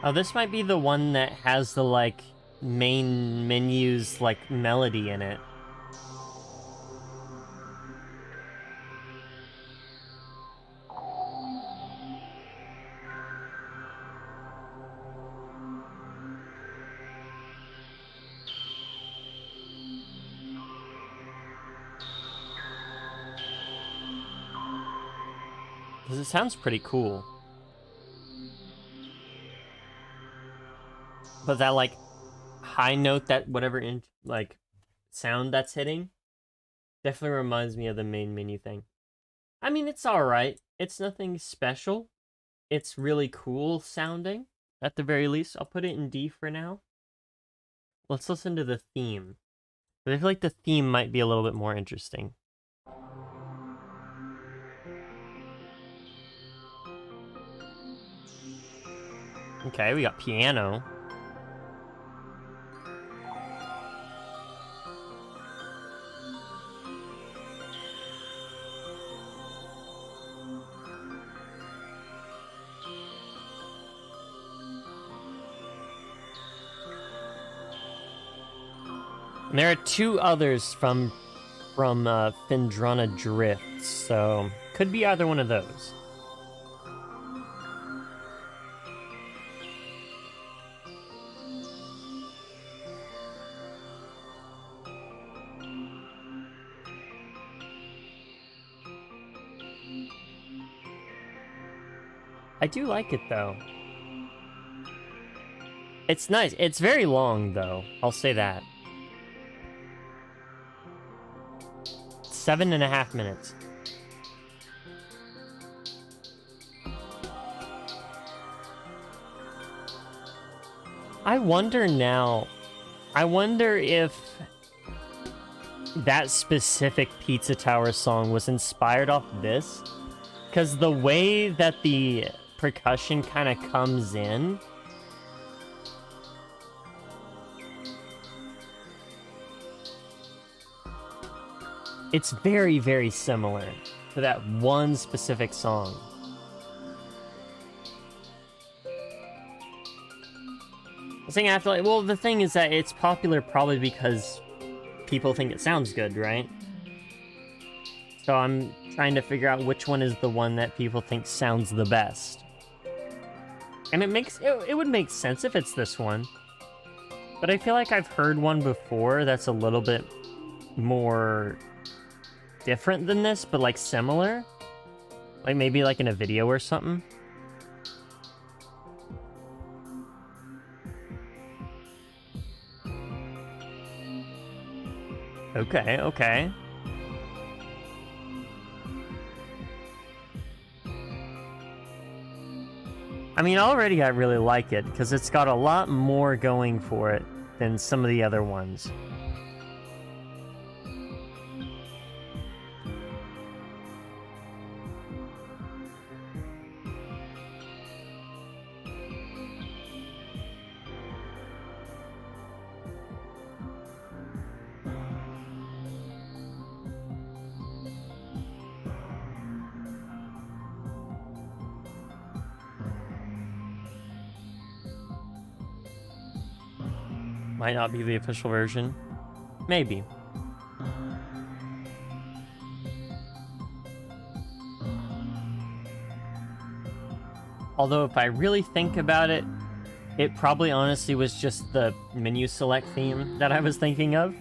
Oh, this might be the one that has the, like, main menu's, like, melody in it. Because it sounds pretty cool. But that, like, high note, that whatever, like, sound that's hitting, definitely reminds me of the main menu thing. I mean, it's alright. It's nothing special. It's really cool sounding, at the very least. I'll put it in D for now. Let's listen to the theme. But I feel like the theme might be a little bit more interesting. Okay, we got piano. And there are two others from Fendrana Drifts, so could be either one of those. I do like it, though. It's nice. It's very long, though. I'll say that. 7.5 minutes. I wonder now... I wonder if that specific Pizza Tower song was inspired off this? Because the way that the percussion kind of comes in... It's very, very similar to that one specific song. I think I have to, like, well, the thing is that it's popular probably because people think it sounds good, right? So I'm trying to figure out which one is the one that people think sounds the best. And it would make sense if it's this one. But I feel like I've heard one before that's a little bit more different than this, but like similar. Like maybe like in a video or something. Okay, okay. I mean, already I really like it, because it's got a lot more going for it than some of the other ones. Might not be the official version. Maybe. Although if I really think about it, it probably honestly was just the menu select theme that I was thinking of.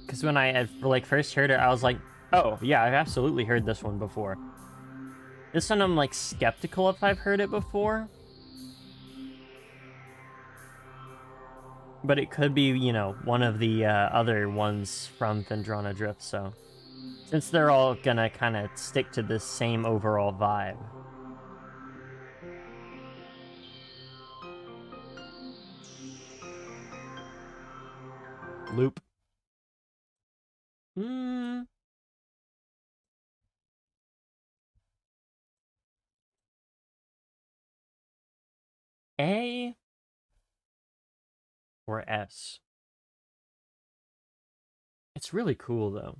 Because when I like first heard it, I was like, oh yeah, I've absolutely heard this one before. This one I'm like skeptical if I've heard it before. But it could be, you know, one of the other ones from Fendrana Drifts, so... Since they're all gonna kind of stick to this same overall vibe. Loop. A or S? It's really cool, though.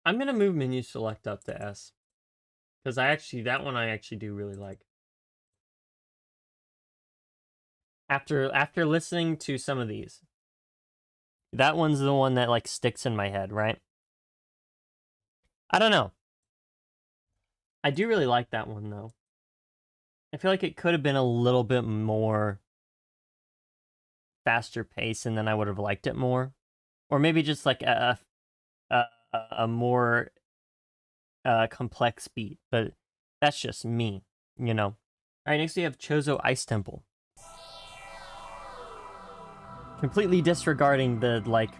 I'm gonna move menu select up to S. Because that one I actually do really like. After listening to some of these. That one's the one that, like, sticks in my head, right? I don't know. I do really like that one, though. I feel like it could have been a little bit more faster pace, and then I would have liked it more. Or maybe just, like, a more complex beat. But that's just me, you know? Alright, next we have Chozo Ice Temple. Completely disregarding the, like,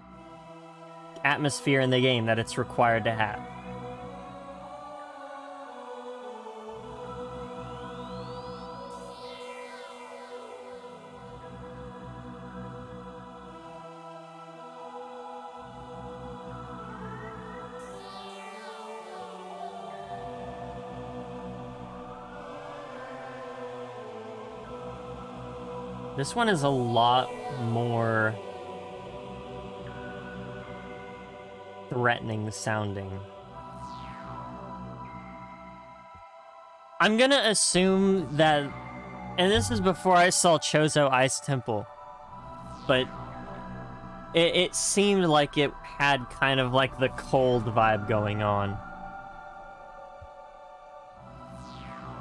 atmosphere in the game that it's required to have. This one is a lot more threatening sounding. I'm gonna assume that, and this is before I saw Chozo Ice Temple, but it seemed like it had kind of like the cold vibe going on.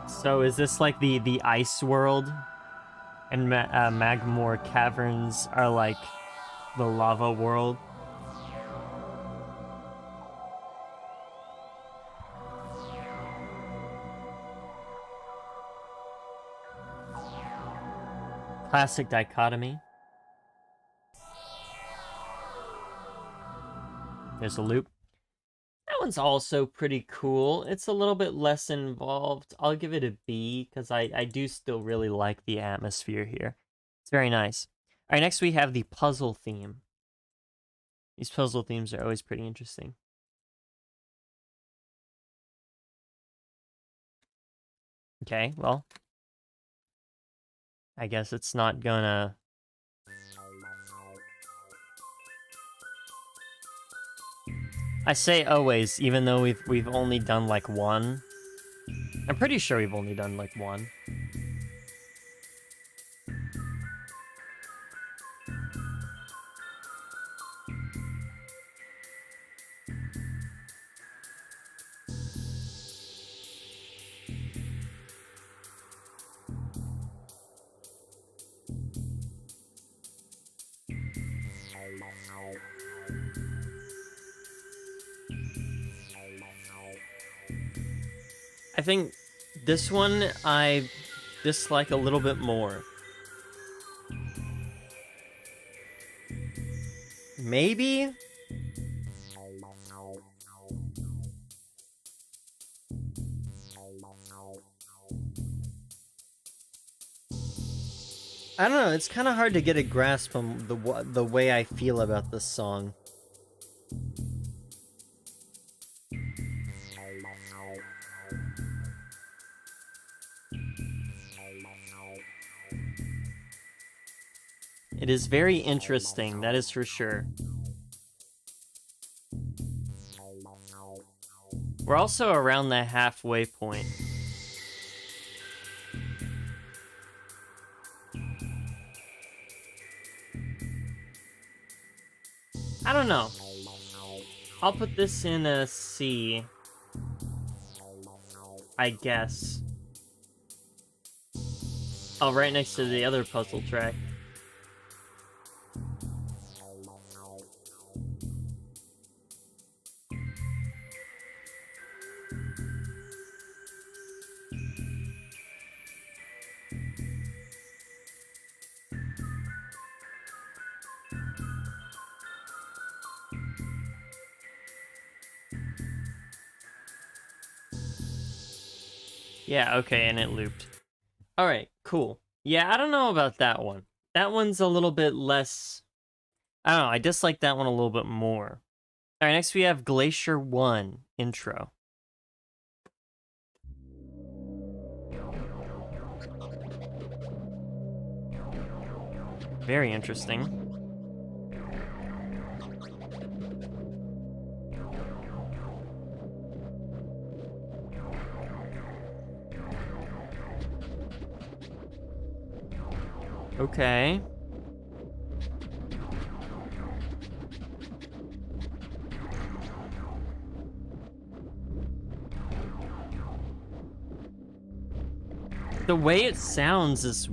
So is this like the ice world? And Magmore Caverns are like the lava world? Classic dichotomy. There's a loop. That one's also pretty cool. It's a little bit less involved. I'll give it a B, because I do still really like the atmosphere here. It's very nice. Alright, next we have the puzzle theme. These puzzle themes are always pretty interesting. Okay, well, I guess it's not gonna... I say always, even though we've only done like one. I'm pretty sure we've only done like one. I think this one I dislike a little bit more. Maybe? I don't know, it's kind of hard to get a grasp on the way I feel about this song. It is very interesting, that is for sure. We're also around the halfway point. I don't know. I'll put this in a C, I guess. Oh, right next to the other puzzle track. Yeah, okay, and it looped. Alright, cool. Yeah, I don't know about that one. That one's a little bit less... I don't know, I dislike that one a little bit more. Alright, next we have Glacier 1 intro. Very interesting. Okay. The way it sounds is...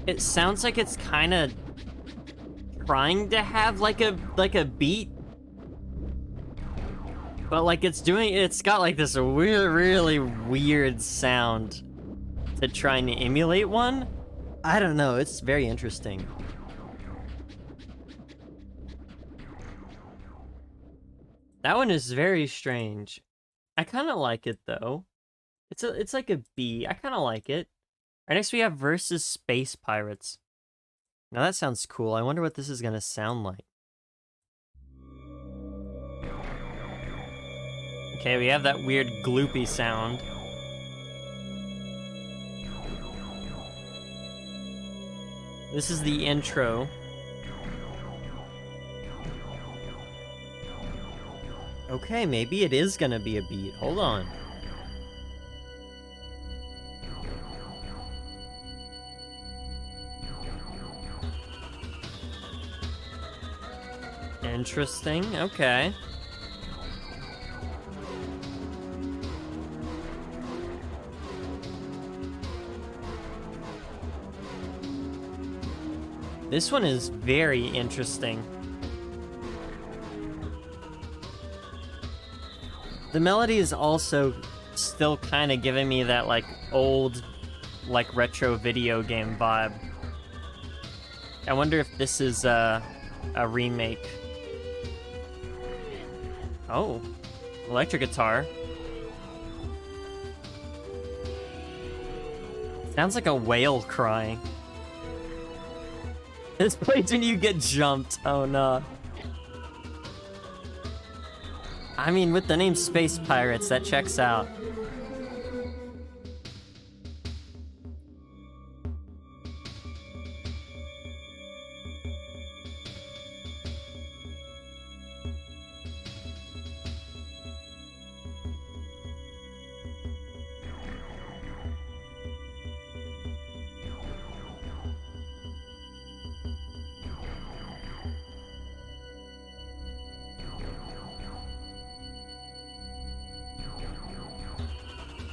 It sounds like it's kind of trying to have like a beat, but like it's got like this really weird sound to trying to emulate one. I don't know, it's very interesting. That one is very strange. I kind of like it though. It's like a B. I kind of like it. Right, next we have Versus Space Pirates. Now that sounds cool. I wonder what this is gonna sound like. Okay, we have that weird gloopy sound. This is the intro. Okay, maybe it is gonna be a beat. Hold on. Interesting, okay. This one is very interesting. The melody is also still kind of giving me that like old, like retro video game vibe. I wonder if this is a remake. Oh, electric guitar. Sounds like a whale crying. This plays when you get jumped. Oh no. I mean, with the name Space Pirates, that checks out.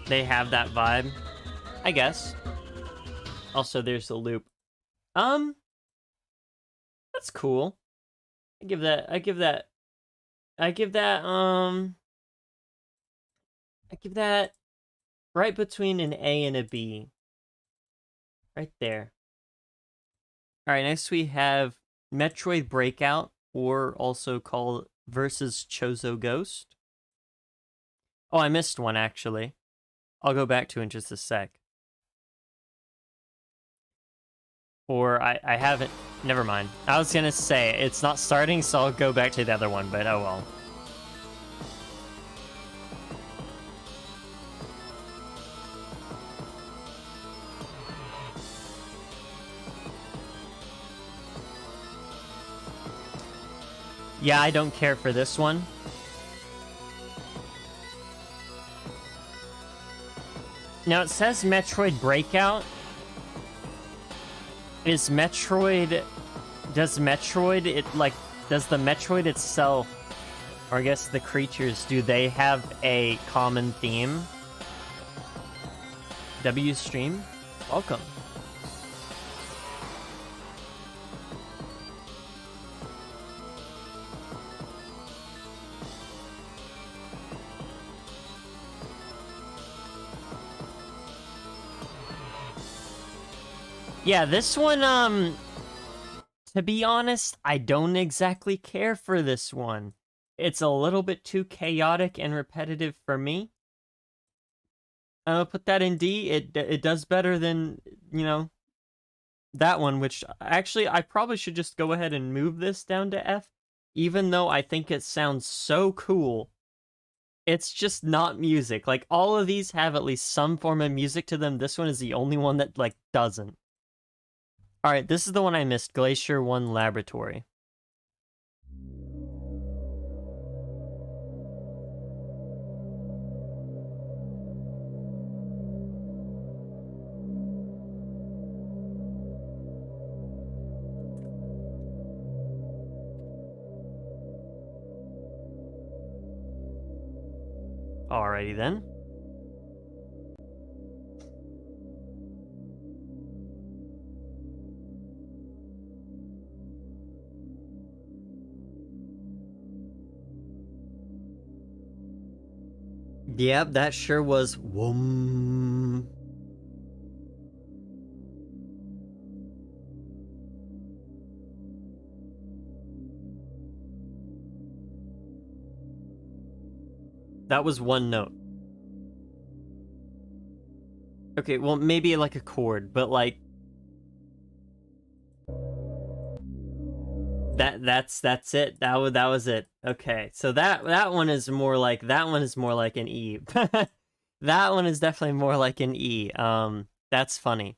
They have that vibe, I guess. Also, there's the loop. That's cool. I give that right between an A and a B. Right there. Alright, next we have Metroid Breakout, or also called versus Chozo Ghost. Oh, I missed one, actually. I'll go back to it in just a sec. Or I haven't... Never mind. I was gonna say, it's not starting, so I'll go back to the other one, but oh well. Yeah, I don't care for this one. Now, it says Metroid Breakout. Is Metroid... Does the Metroid itself, or I guess the creatures, do they have a common theme? W stream? Welcome. Yeah, this one, to be honest, I don't exactly care for this one. It's a little bit too chaotic and repetitive for me. I'll put that in D. It does better than, you know, that one, which actually I probably should just go ahead and move this down to F, even though I think it sounds so cool. It's just not music. Like, all of these have at least some form of music to them. This one is the only one that, like, doesn't. Alright, this is the one I missed. Glacier 1 Laboratory. Alrighty then. Yep, that sure was whoom. That was one note. Okay, well, maybe like a chord, but like... That's it. That was it. Okay, so that one is more like an E. That one is definitely more like an E. That's funny.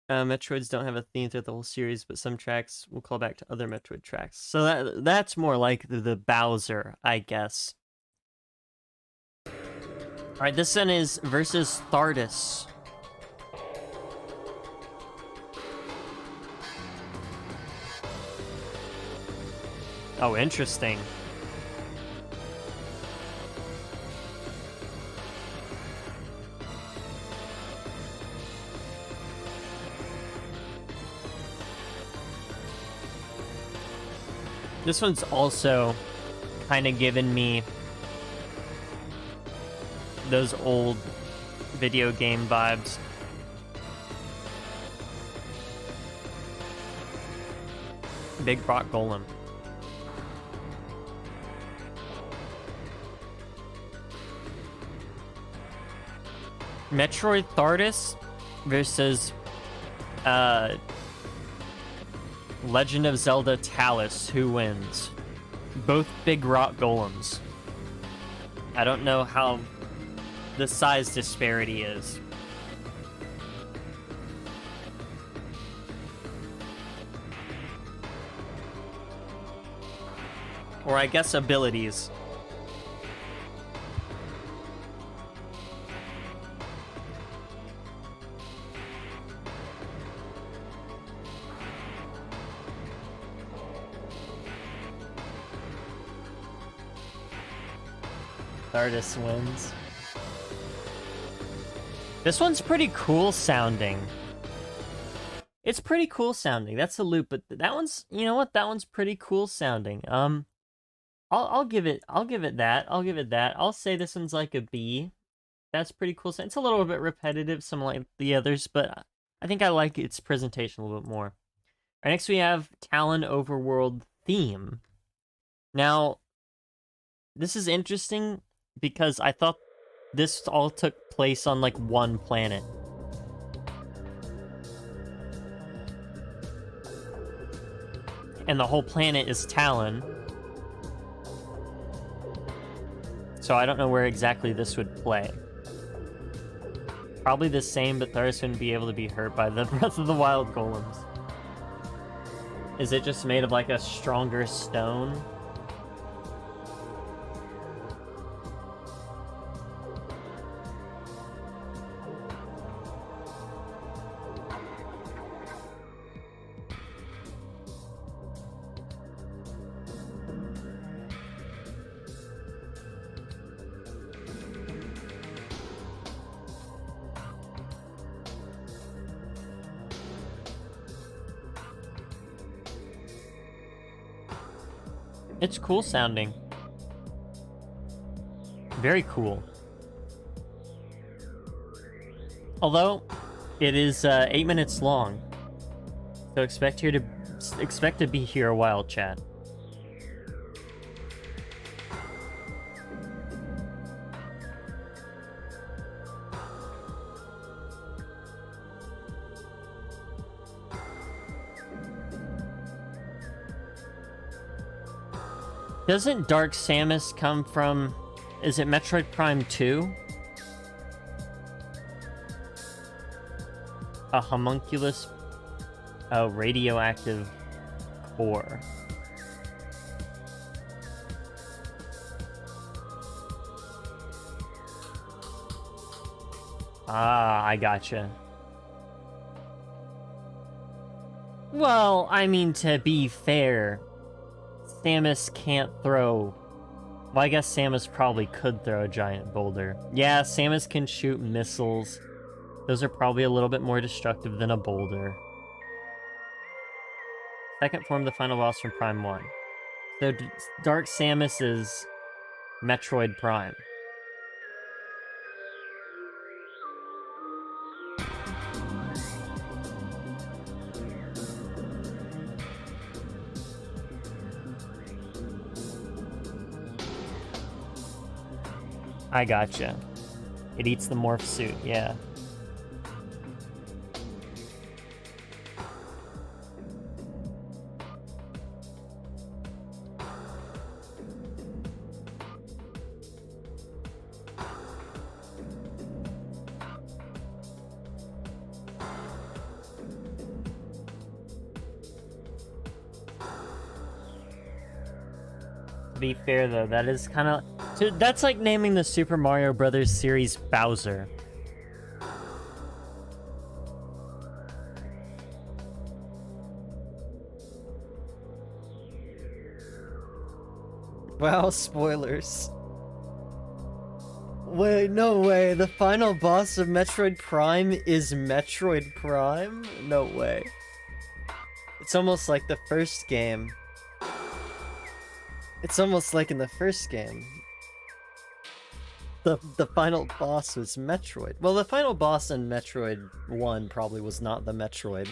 Metroids don't have a theme throughout the whole series, but some tracks will call back to other Metroid tracks. So that's more like the Bowser, I guess. Alright, this one is versus Thardus. Oh, interesting. This one's also kind of given me those old video game vibes. Big Rock Golem. Metroid Thardus versus Legend of Zelda Talus. Who wins? Both big rock golems. I don't know how the size disparity is. Or I guess abilities. Thardus wins. This one's pretty cool sounding. It's pretty cool sounding. That's a loop, but that one's, you know what? That one's pretty cool sounding. I'll give it that. I'll say this one's like a B. That's pretty cool. It's a little bit repetitive, some like the others, but I think I like its presentation a little bit more. All right, next we have Talon Overworld theme. Now, this is interesting because I thought this all took place on like one planet. And the whole planet is Talon. So I don't know where exactly this would play. Probably the same, but Tharis wouldn't be able to be hurt by the Breath of the Wild golems. Is it just made of like a stronger stone? It's cool sounding. Very cool. Although, it is 8 minutes long. So expect to be here a while, chat. Doesn't Dark Samus come from... Is it Metroid Prime 2? A homunculus... Oh, radioactive core. Ah, I gotcha. Well, I mean, to be fair... Samus can't throw... Well, I guess Samus probably could throw a giant boulder. Yeah, Samus can shoot missiles. Those are probably a little bit more destructive than a boulder. Second form, the final boss from Prime 1. So, Dark Samus is Metroid Prime. I gotcha. It eats the morph suit, yeah. To be fair, though, that is kind of... That's like naming the Super Mario Brothers series Bowser. Wow, spoilers. Wait, no way. The final boss of Metroid Prime is Metroid Prime? No way. It's almost like the first game. It's almost like in the first game. The final boss was Metroid. Well, the final boss in Metroid 1 probably was not the Metroid.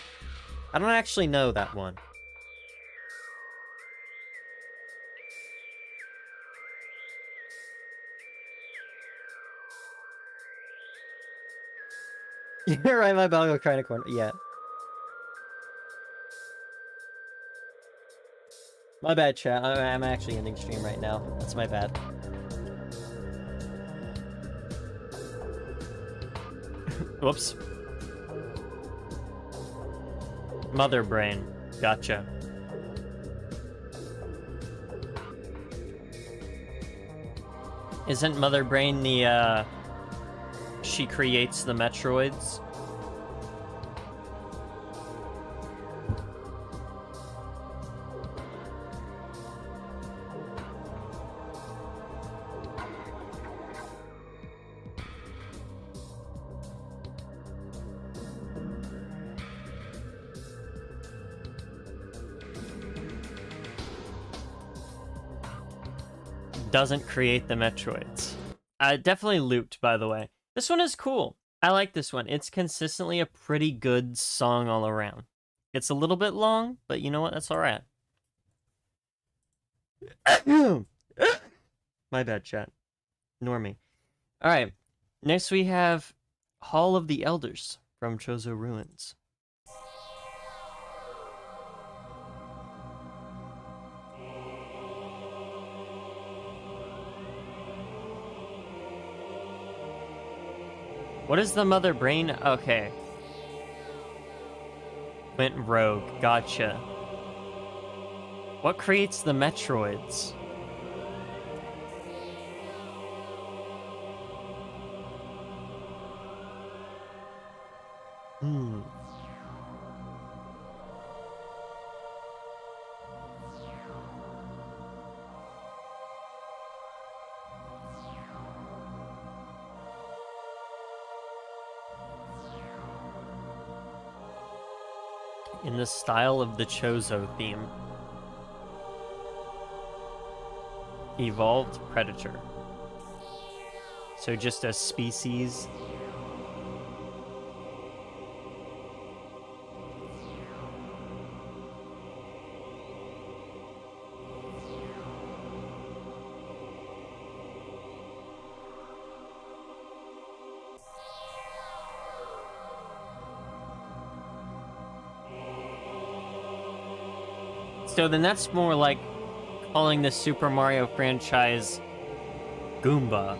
I don't actually know that one. You're right, my Balgo crying a corner. Yeah. My bad, chat. I'm actually ending stream right now. That's my bad. Whoops. Mother brain. Gotcha. Isn't Mother Brain the, she creates the Metroids? Doesn't create the Metroids. Definitely looped, by the way. This one is cool. I like this one. It's consistently a pretty good song all around. It's a little bit long, but you know what? That's all right. My bad, chat. Ignore me. All right. Next we have Hall of the Elders from Chozo Ruins. What is the mother brain? Okay. Went rogue. Gotcha. What creates the Metroids? In the style of the Chozo theme. Evolved predator. So just a species. So then that's more like calling the Super Mario franchise Goomba.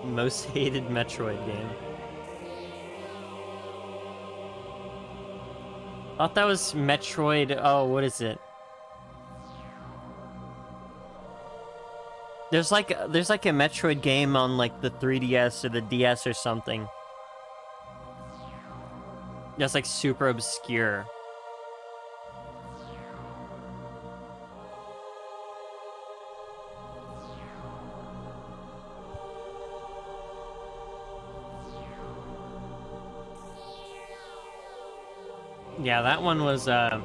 Most hated Metroid game. Thought that was Metroid. Oh, what is it? There's like a Metroid game on like the 3DS or the DS or something. That's like super obscure. Yeah, that one was I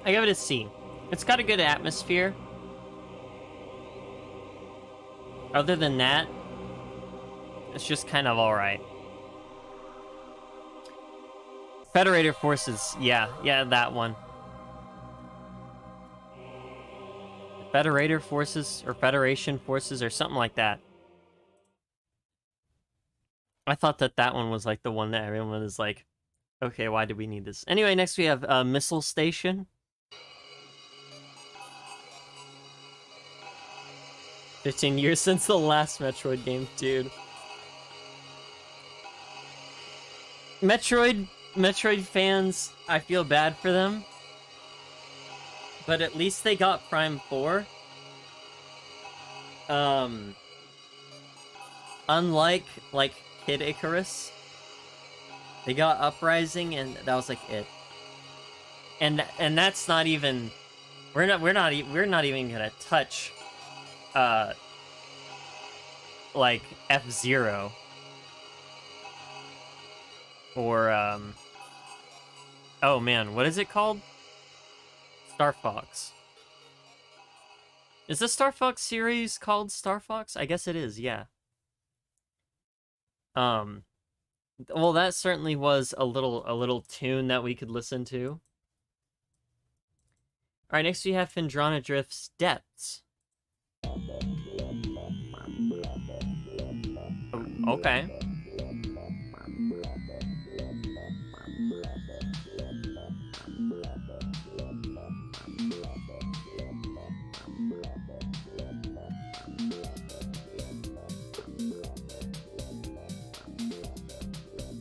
give it a C. It's got a good atmosphere. Other than that, it's just kind of alright. Federator Forces, yeah, that one. Federator Forces, or Federation Forces, or something like that. I thought that one was like the one that everyone was like, okay, why do we need this? Anyway, next we have Missile Station. 15 years since the last Metroid game, dude. Metroid fans, I feel bad for them. But at least they got Prime 4. Unlike, like, Kid Icarus, they got Uprising, and that was, like, it. And that's not even... We're not even gonna touch, like, F-Zero. Or, oh man, what is it called? Star Fox. Is the Star Fox series called Star Fox? I guess it is, yeah. Well, that certainly was a little tune that we could listen to. Alright, next we have Fendrana Drifts Depths. Oh, okay.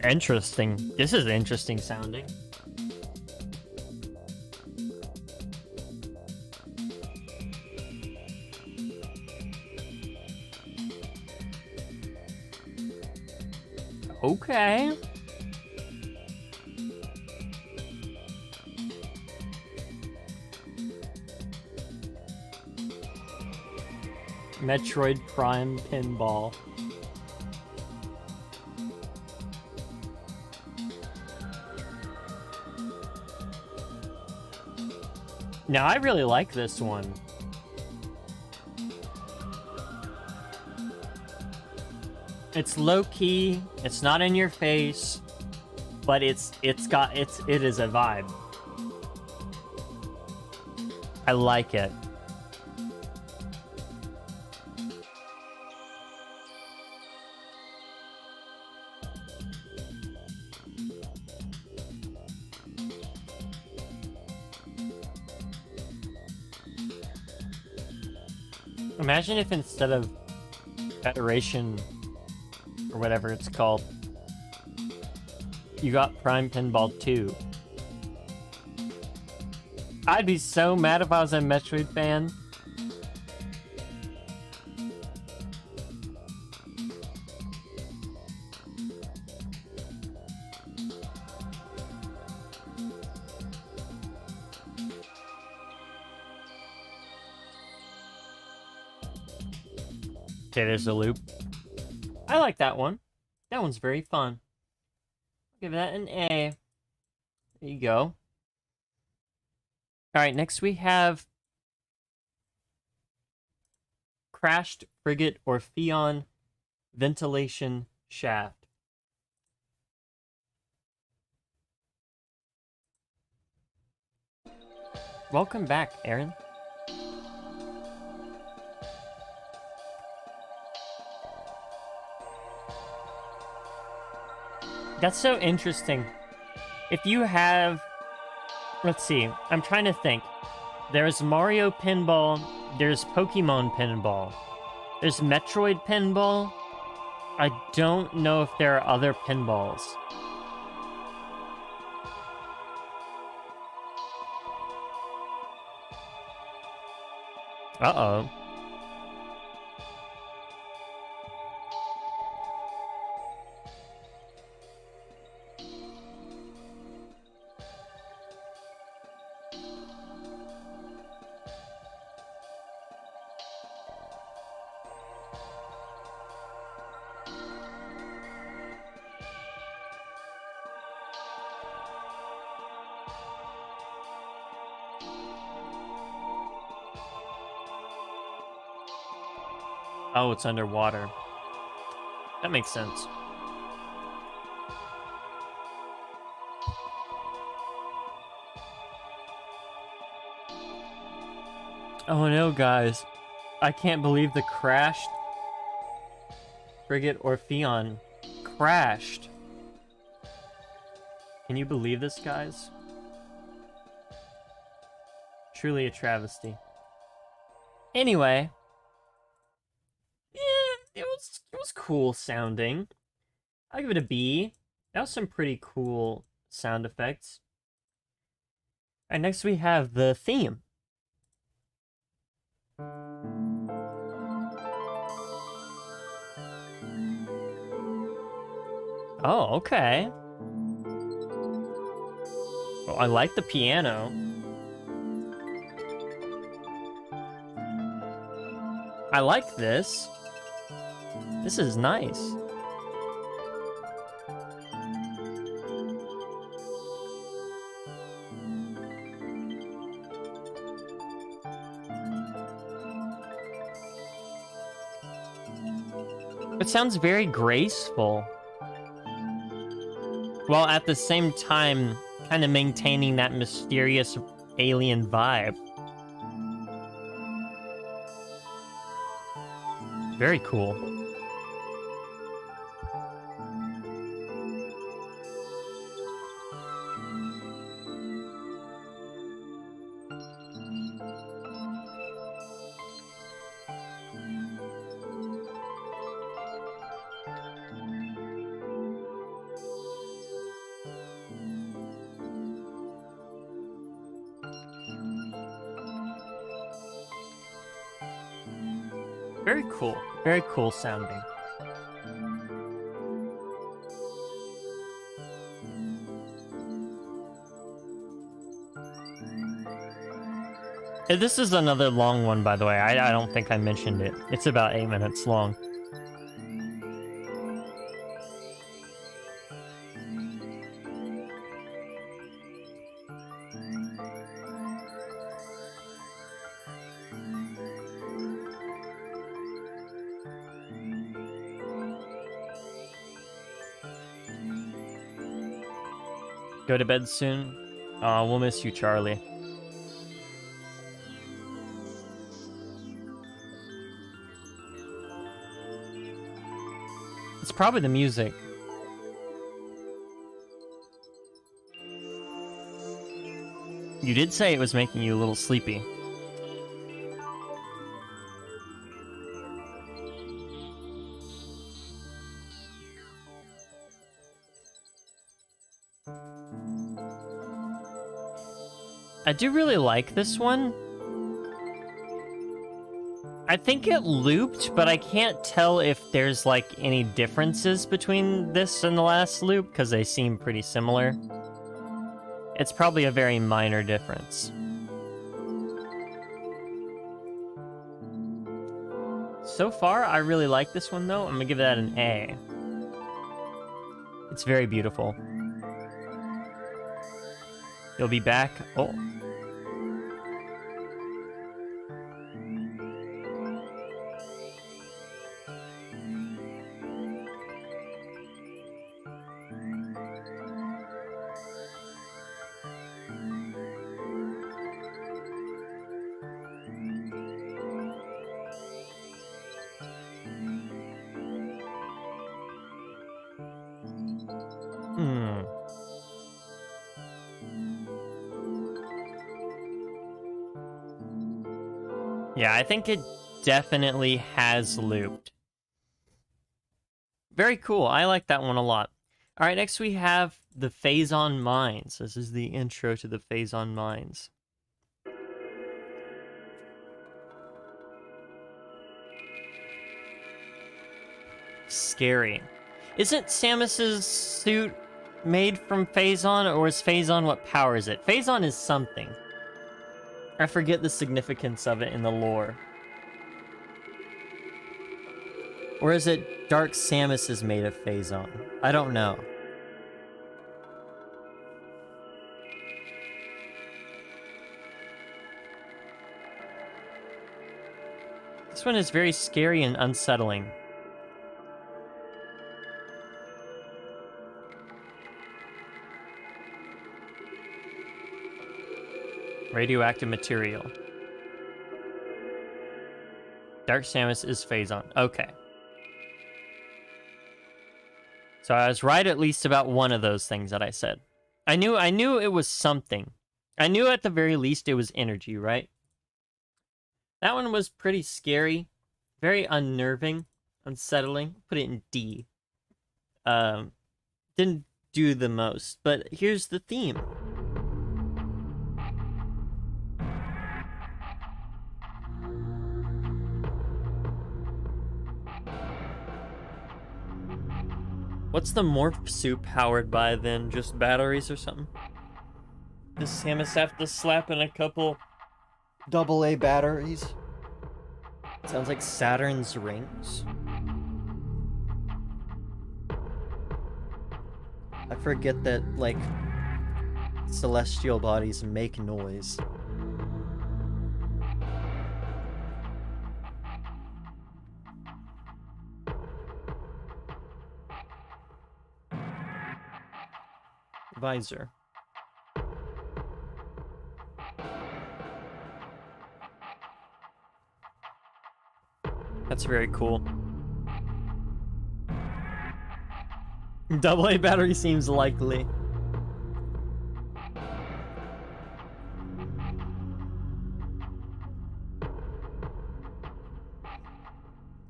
Interesting. This is interesting sounding. Okay. Metroid Prime Pinball. Now, I really like this one. It's low-key, it's not in your face, but it is a vibe. I like it. Imagine if instead of Federation, or whatever it's called, you got Prime Pinball 2. I'd be so mad if I was a Metroid fan. Okay, there's a loop. I like that one. That one's very fun. Give that an A. There you go. Alright, next we have Crashed Frigate or Pheon Ventilation Shaft. Welcome back, Aaron. That's so interesting. If you have... Let's see. I'm trying to think. There's Mario Pinball. There's Pokemon Pinball. There's Metroid Pinball. I don't know if there are other pinballs. Uh-oh. Oh, it's underwater. That makes sense. Oh no, guys. I can't believe the crashed Frigate or Pheon crashed. Can you believe this, guys? Truly a travesty. Anyway. Yeah, it was cool sounding. I'll give it a B. That was some pretty cool sound effects. Alright, next we have the theme. Oh, okay. Oh, I like the piano. I like this. This is nice. It sounds very graceful, while at the same time kind of maintaining that mysterious alien vibe. Very cool. Very cool. Very cool sounding. This is another long one, by the way. I don't think I mentioned it. It's about 8 minutes long. Go to bed soon. Aw, we'll miss you, Charlie. It's probably the music. You did say it was making you a little sleepy. I do really like this one. I think it looped, but I can't tell if there's like any differences between this and the last loop because they seem pretty similar. It's probably a very minor difference. So far, I really like this one though. I'm gonna give that an A. It's very beautiful. You'll be back. Oh. Yeah, I think it definitely has looped. Very cool. I like that one a lot. All right, next we have the Phazon Mines. This is the intro to the Phazon Mines. Scary. Isn't Samus's suit made from Phazon, or is Phazon what powers it? Phazon is something. I forget the significance of it in the lore. Or is it Dark Samus is made of Phazon? I don't know. This one is very scary and unsettling. Radioactive material. Dark Samus is Phazon. Okay. So I was right at least about one of those things that I said. I knew it was something. I knew at the very least it was energy, right? That one was pretty scary. Very unnerving. Unsettling. Put it in D. Didn't do the most, but here's the theme. What's the morph suit powered by then? Just batteries or something? Does Samus have to slap in a couple AA batteries? Sounds like Saturn's rings. I forget that, like, celestial bodies make noise. Visor. That's very cool. AA battery seems likely.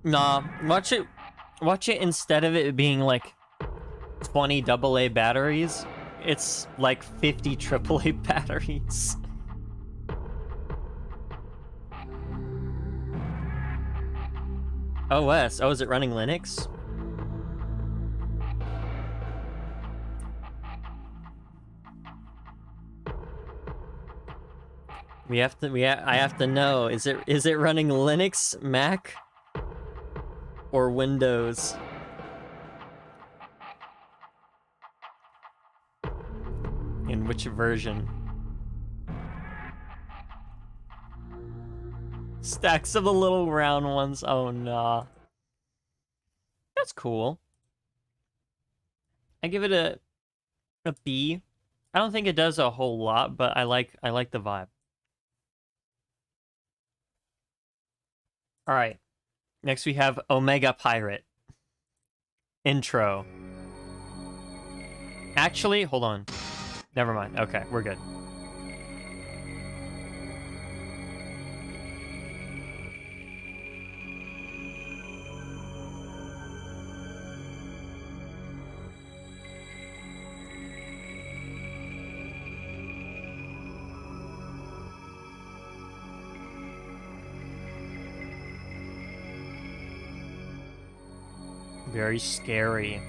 Nah, watch it instead of it being like 20 AA batteries. It's like 50 AAA batteries. OS. Oh, is it running Linux? I have to know. Is it running Linux, Mac, or Windows? In which version? Stacks of the little round ones. Oh, nah. That's cool. I give it a B. I don't think it does a whole lot, but I like the vibe. All right. Next we have Omega Pirate. Intro. Actually, hold on. Never mind. Okay, we're good. Very scary.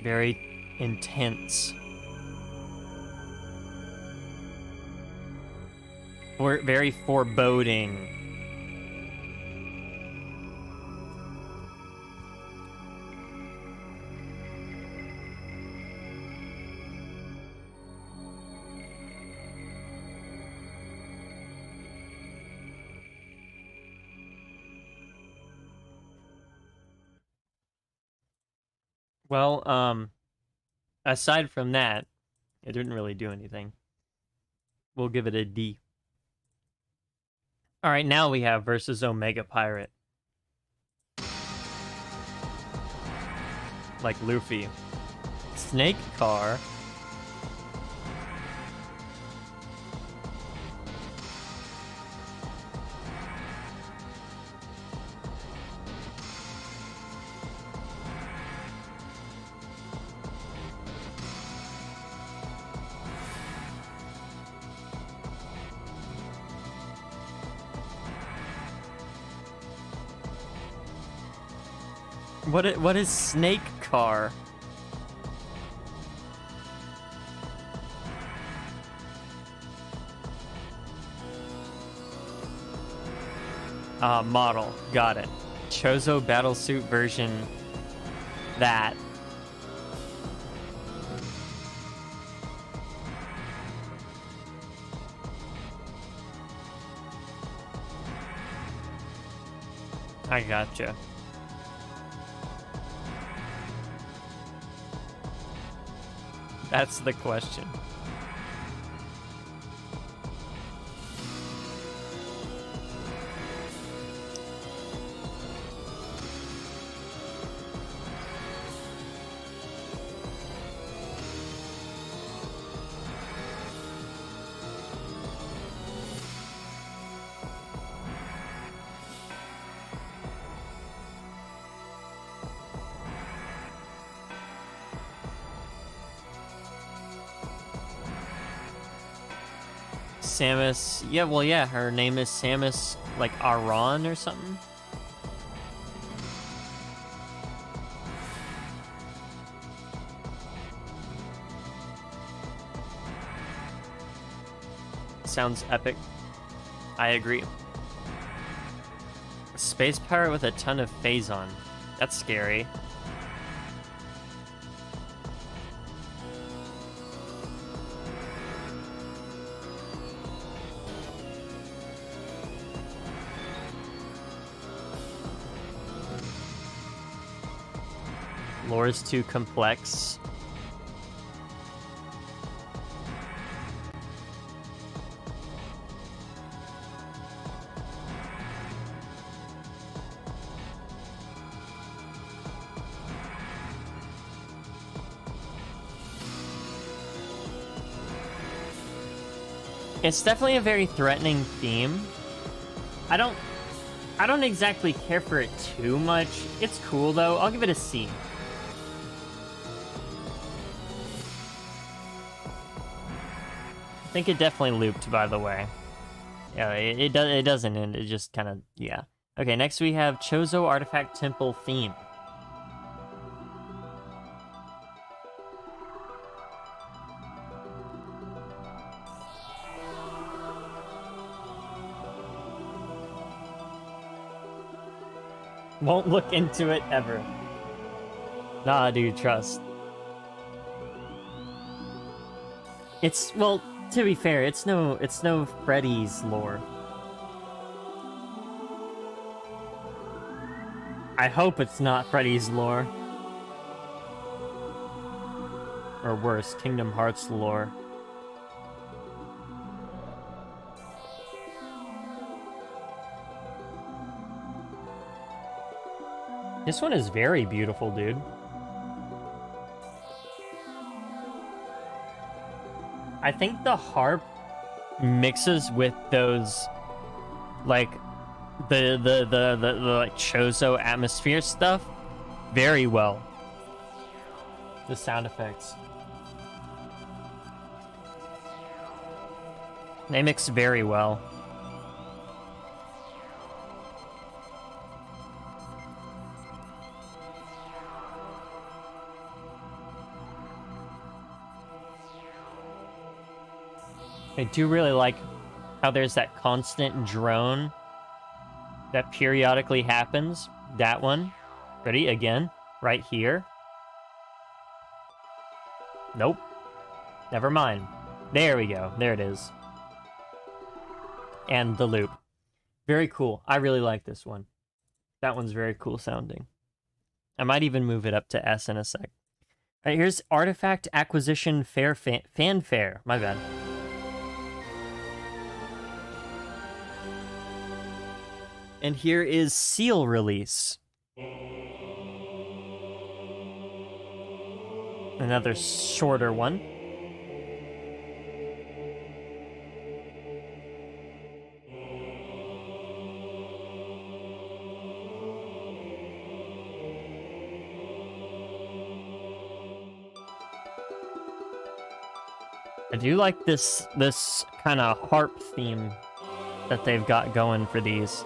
Very intense. Or very foreboding. Well, aside from that, it didn't really do anything. We'll give it a D. All right, now we have versus Omega Pirate. Like Luffy. Snake Car. What is Snake Car? Model. Got it. Chozo Battlesuit version. That. I gotcha. That's the question. Samus, yeah, well, yeah, her name is Samus, like, Aran or something? Sounds epic. I agree. A space pirate with a ton of phazon. That's scary. Lore is too complex. It's definitely a very threatening theme. I don't exactly care for it too much. It's cool though. I'll give it a C. I think it definitely looped, by the way. Yeah, it doesn't end. It just kind of, yeah. Okay, next we have Chozo Artifact Temple theme. Won't look into it ever. Nah, dude, trust. It's, well, to be fair, it's no Freddy's lore. I hope it's not Freddy's lore. or worse, Kingdom Hearts lore. This one is very beautiful, dude. I think the harp mixes with those, like, the like Chozo atmosphere stuff very well. The sound effects. They mix very well. I do really like how there's that constant drone that periodically happens. That one. Ready? Again. Right here. Nope. Never mind. There we go. There it is. And the loop. Very cool. I really like this one. That one's very cool sounding. I might even move it up to S in a sec. All right, here's Artifact Acquisition Fanfare. My bad. And here is Seal Release. Another shorter one. I do like this kind of harp theme that they've got going for these.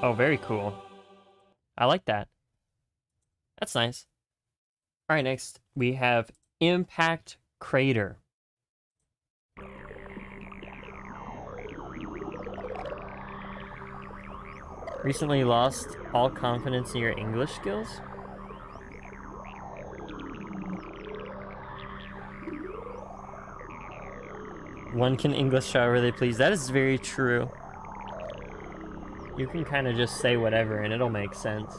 Oh, very cool. I like that. That's nice. All right, next we have Impact Crater. Recently lost all confidence in your English skills? One can English however they please. That is very true. You can kind of just say whatever and it'll make sense.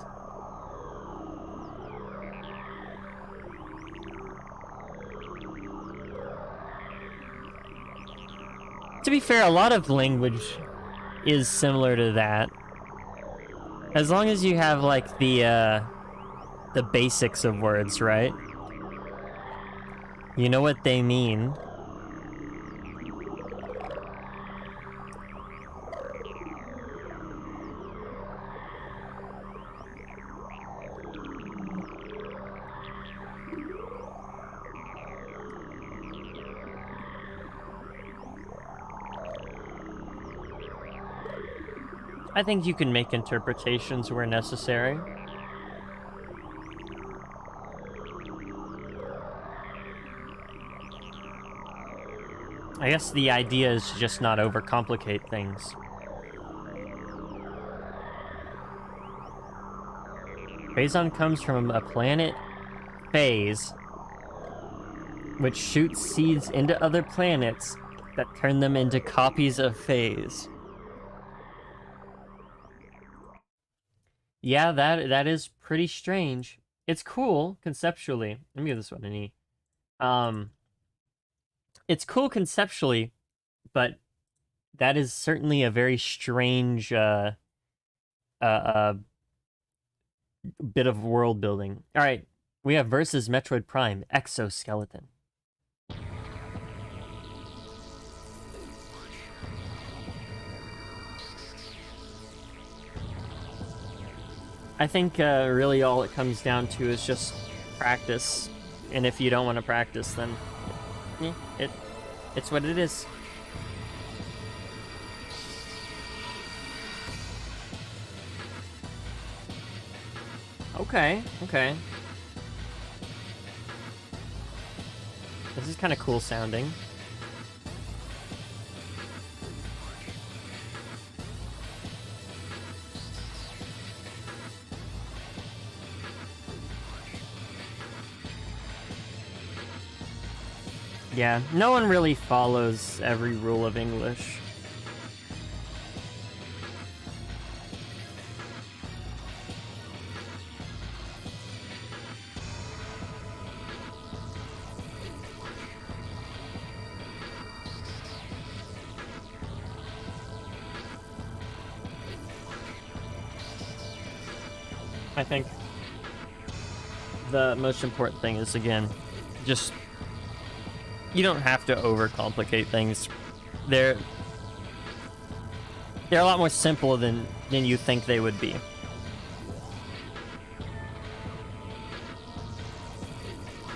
To be fair, a lot of language is similar to that. As long as you have, like, the basics of words, right? You know what they mean. I think you can make interpretations where necessary. I guess the idea is to just not overcomplicate things. Phazon comes from a planet, Phase, which shoots seeds into other planets that turn them into copies of Phase. Yeah, that is pretty strange. It's cool conceptually. Let me give this one an E. It's cool conceptually, but that is certainly a very strange bit of world building. All right, we have versus Metroid Prime Exoskeleton. I think really all it comes down to is just practice, and if you don't want to practice, then it's what it is. Okay. This is kind of cool sounding. Yeah, no one really follows every rule of English. I think the most important thing is, again, just you don't have to overcomplicate things. They're a lot more simple than you think they would be.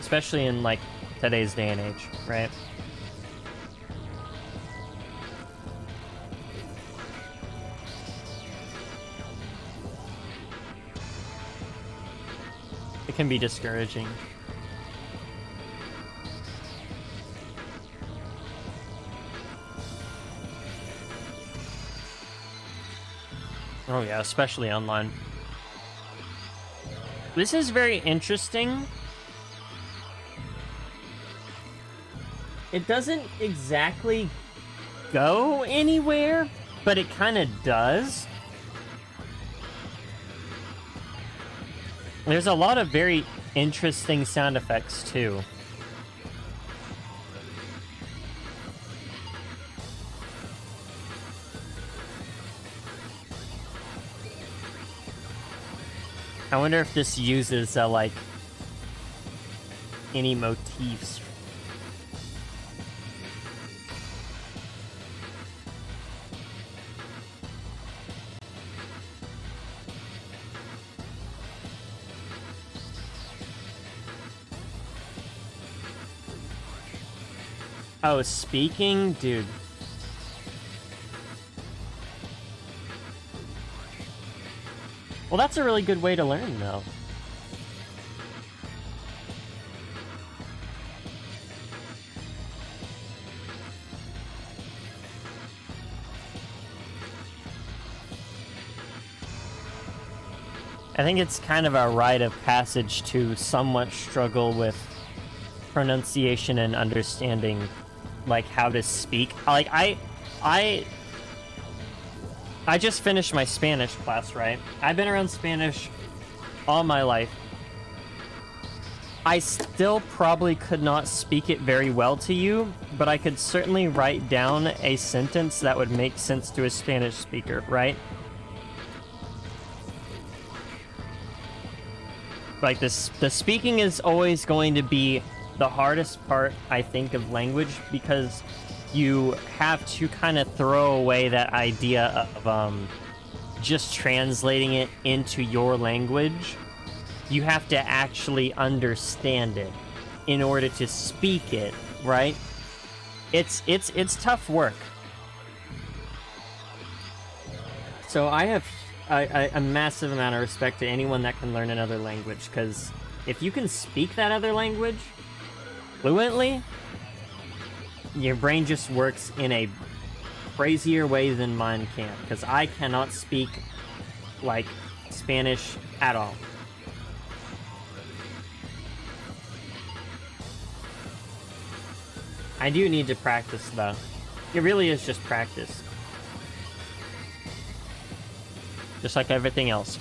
Especially in like today's day and age, right? It can be discouraging. Oh yeah, especially online. This is very interesting. It doesn't exactly go anywhere, but it kind of does. There's a lot of very interesting sound effects too. I wonder if this uses like any motifs. Oh, speaking? Dude. Well, that's a really good way to learn, though. I think it's kind of a rite of passage to somewhat struggle with pronunciation and understanding, like, how to speak. Like, I just finished my Spanish class, right? I've been around Spanish all my life. I still probably could not speak it very well to you, but I could certainly write down a sentence that would make sense to a Spanish speaker, right? Like, the speaking is always going to be the hardest part, I think, of language, because you have to kind of throw away that idea of just translating it into your language. You have to actually understand it in order to speak it, right? It's tough work. So I have a massive amount of respect to anyone that can learn another language, because if you can speak that other language fluently, your brain just works in a crazier way than mine can, because I cannot speak, like, Spanish at all. I do need to practice, though. It really is just practice. Just like everything else.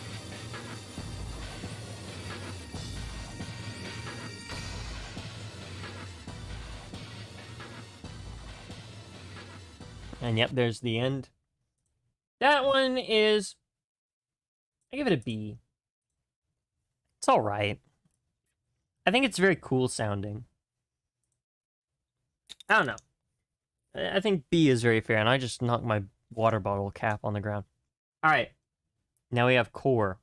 And yep, there's the end. That one is... I give it a B. It's alright. I think it's very cool sounding. I don't know. I think B is very fair, and I just knocked my water bottle cap on the ground. Alright. Now we have core.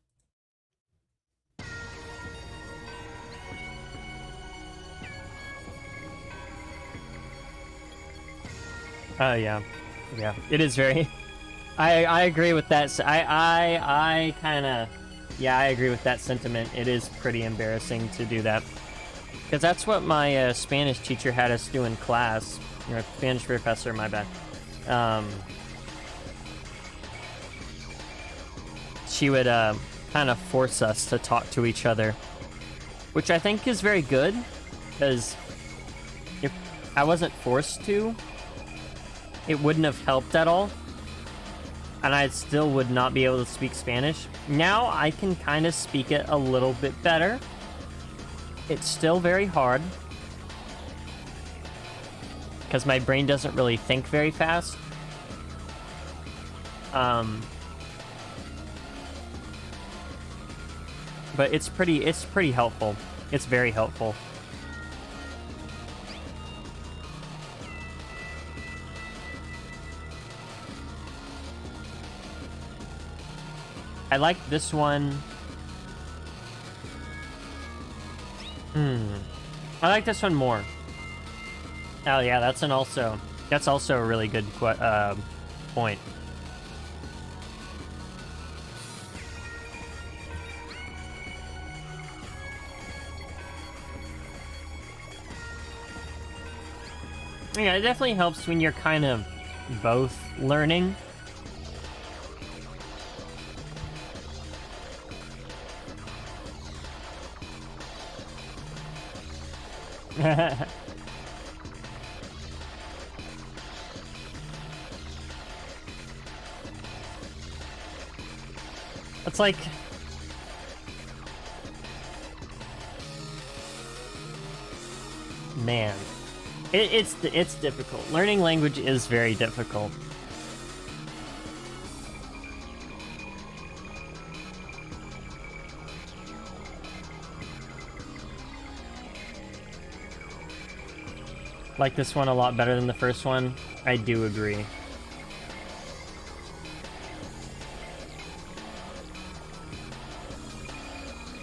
Oh, yeah. Yeah, it is very... I agree with that. I kind of... Yeah, I agree with that sentiment. It is pretty embarrassing to do that. Because that's what my Spanish teacher had us do in class. Or Spanish professor, my bad. She would kind of force us to talk to each other. Which I think is very good. Because if I wasn't forced to, it wouldn't have helped at all. And I still would not be able to speak Spanish. Now I can kind of speak it a little bit better. It's still very hard, because my brain doesn't really think very fast. but it's pretty helpful. It's very helpful. I like this one. I like this one more. Oh yeah, that's also a really good point. Yeah, it definitely helps when you're kind of both learning. It's like... Man. It's difficult. Learning language is very difficult. Like this one a lot better than the first one. I do agree.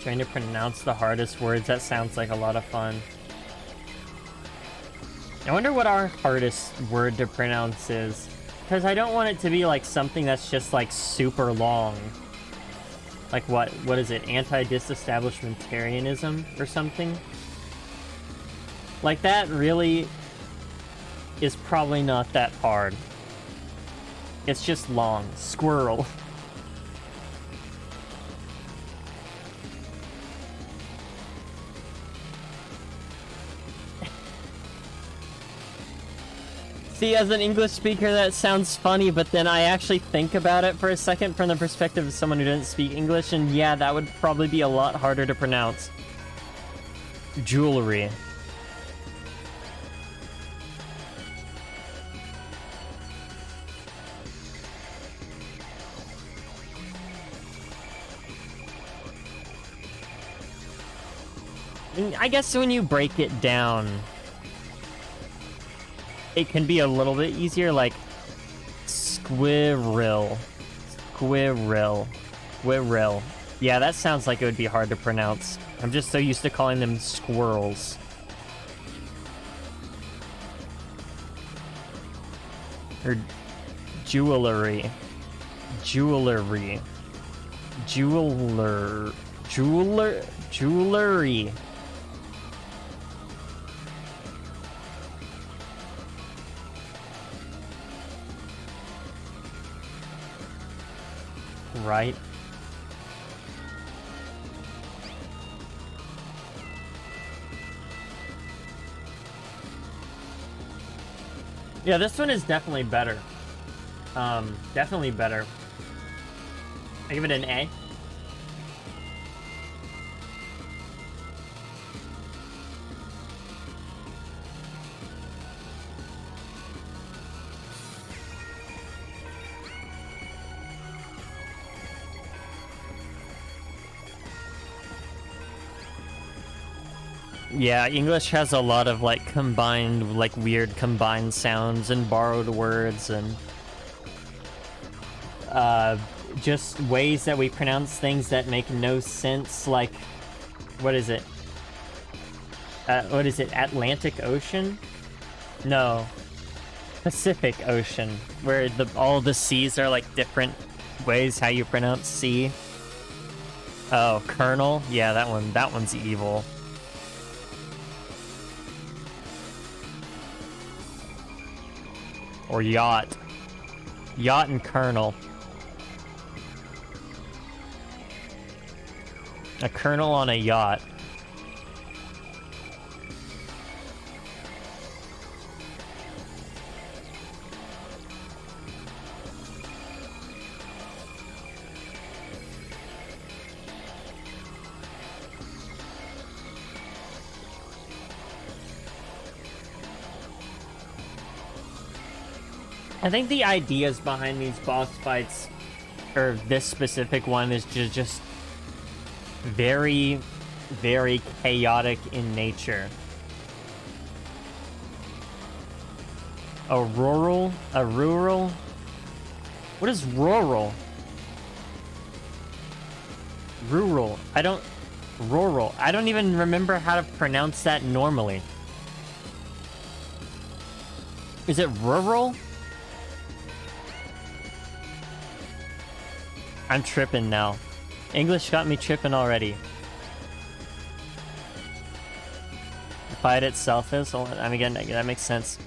Trying to pronounce the hardest words, that sounds like a lot of fun. I wonder what our hardest word to pronounce is. Because I don't want it to be like something that's just like super long. Like what is it? Anti-disestablishmentarianism or something? Like that really is probably not that hard. It's just long. Squirrel. See, as an English speaker, that sounds funny, but then I actually think about it for a second from the perspective of someone who doesn't speak English, and yeah, that would probably be a lot harder to pronounce. Jewelry. I guess when you break it down, it can be a little bit easier, like squirrel. Squirrel. Squirrel. Yeah, that sounds like it would be hard to pronounce. I'm just so used to calling them squirrels. Or jewelry. Jewelry. Jewelry. Right. Yeah, this one is definitely better. Definitely better. I give it an A. Yeah, English has a lot of like combined, like weird combined sounds and borrowed words and just ways that we pronounce things that make no sense. Like, what is it? Atlantic Ocean? No, Pacific Ocean, where all the seas are like different ways how you pronounce sea. Oh, Colonel? Yeah, that one's evil. Or yacht. Yacht and Colonel. A colonel on a yacht. I think the ideas behind these boss fights, or this specific one, is just very, very chaotic in nature. A rural? What is rural? Rural. Rural. I don't even remember how to pronounce that normally. Is it rural? I'm tripping now. English got me tripping already. The fight itself is... I mean, again, that makes sense.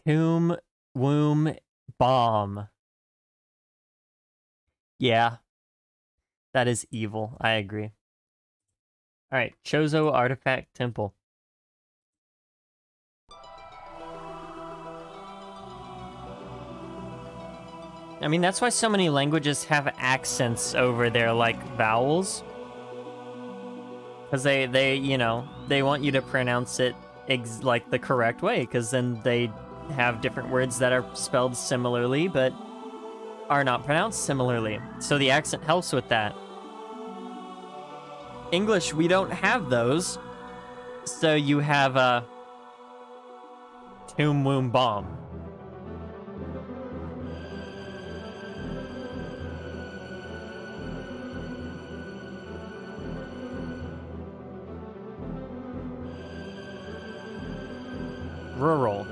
Tomb, womb, bomb. Yeah. That is evil. I agree. Alright, Chozo Artifact Temple. I mean, that's why so many languages have accents over their, like, vowels. Because they, you know, they want you to pronounce it, like, the correct way. Because then they have different words that are spelled similarly, but are not pronounced similarly. So the accent helps with that. English, we don't have those. So you have a tomb womb bomb. Rural.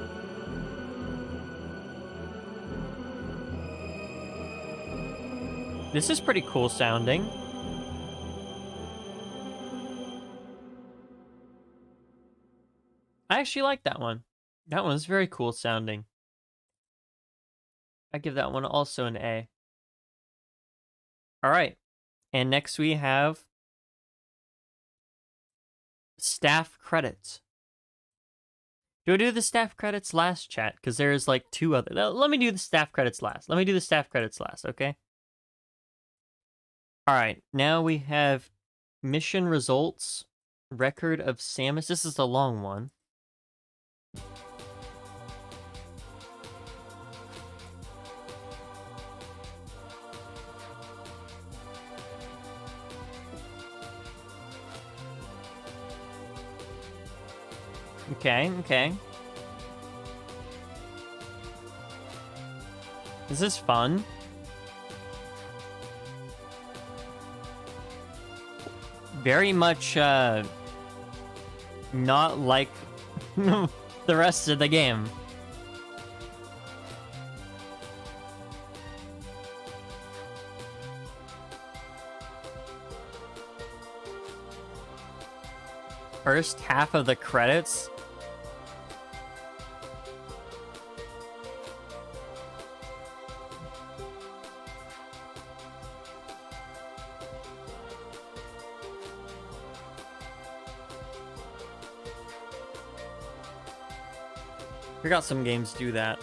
This is pretty cool sounding. I actually like that one. That one's very cool sounding. I give that one also an A. All right. And next we have staff credits. Do I do the staff credits last, chat? Because there's like two other... Let me do the staff credits last. Okay? All right. Now we have mission results. Record of Samus. This is the long one. Okay. This is fun. Very much, not like the rest of the game. First half of the credits. I forgot some games do that.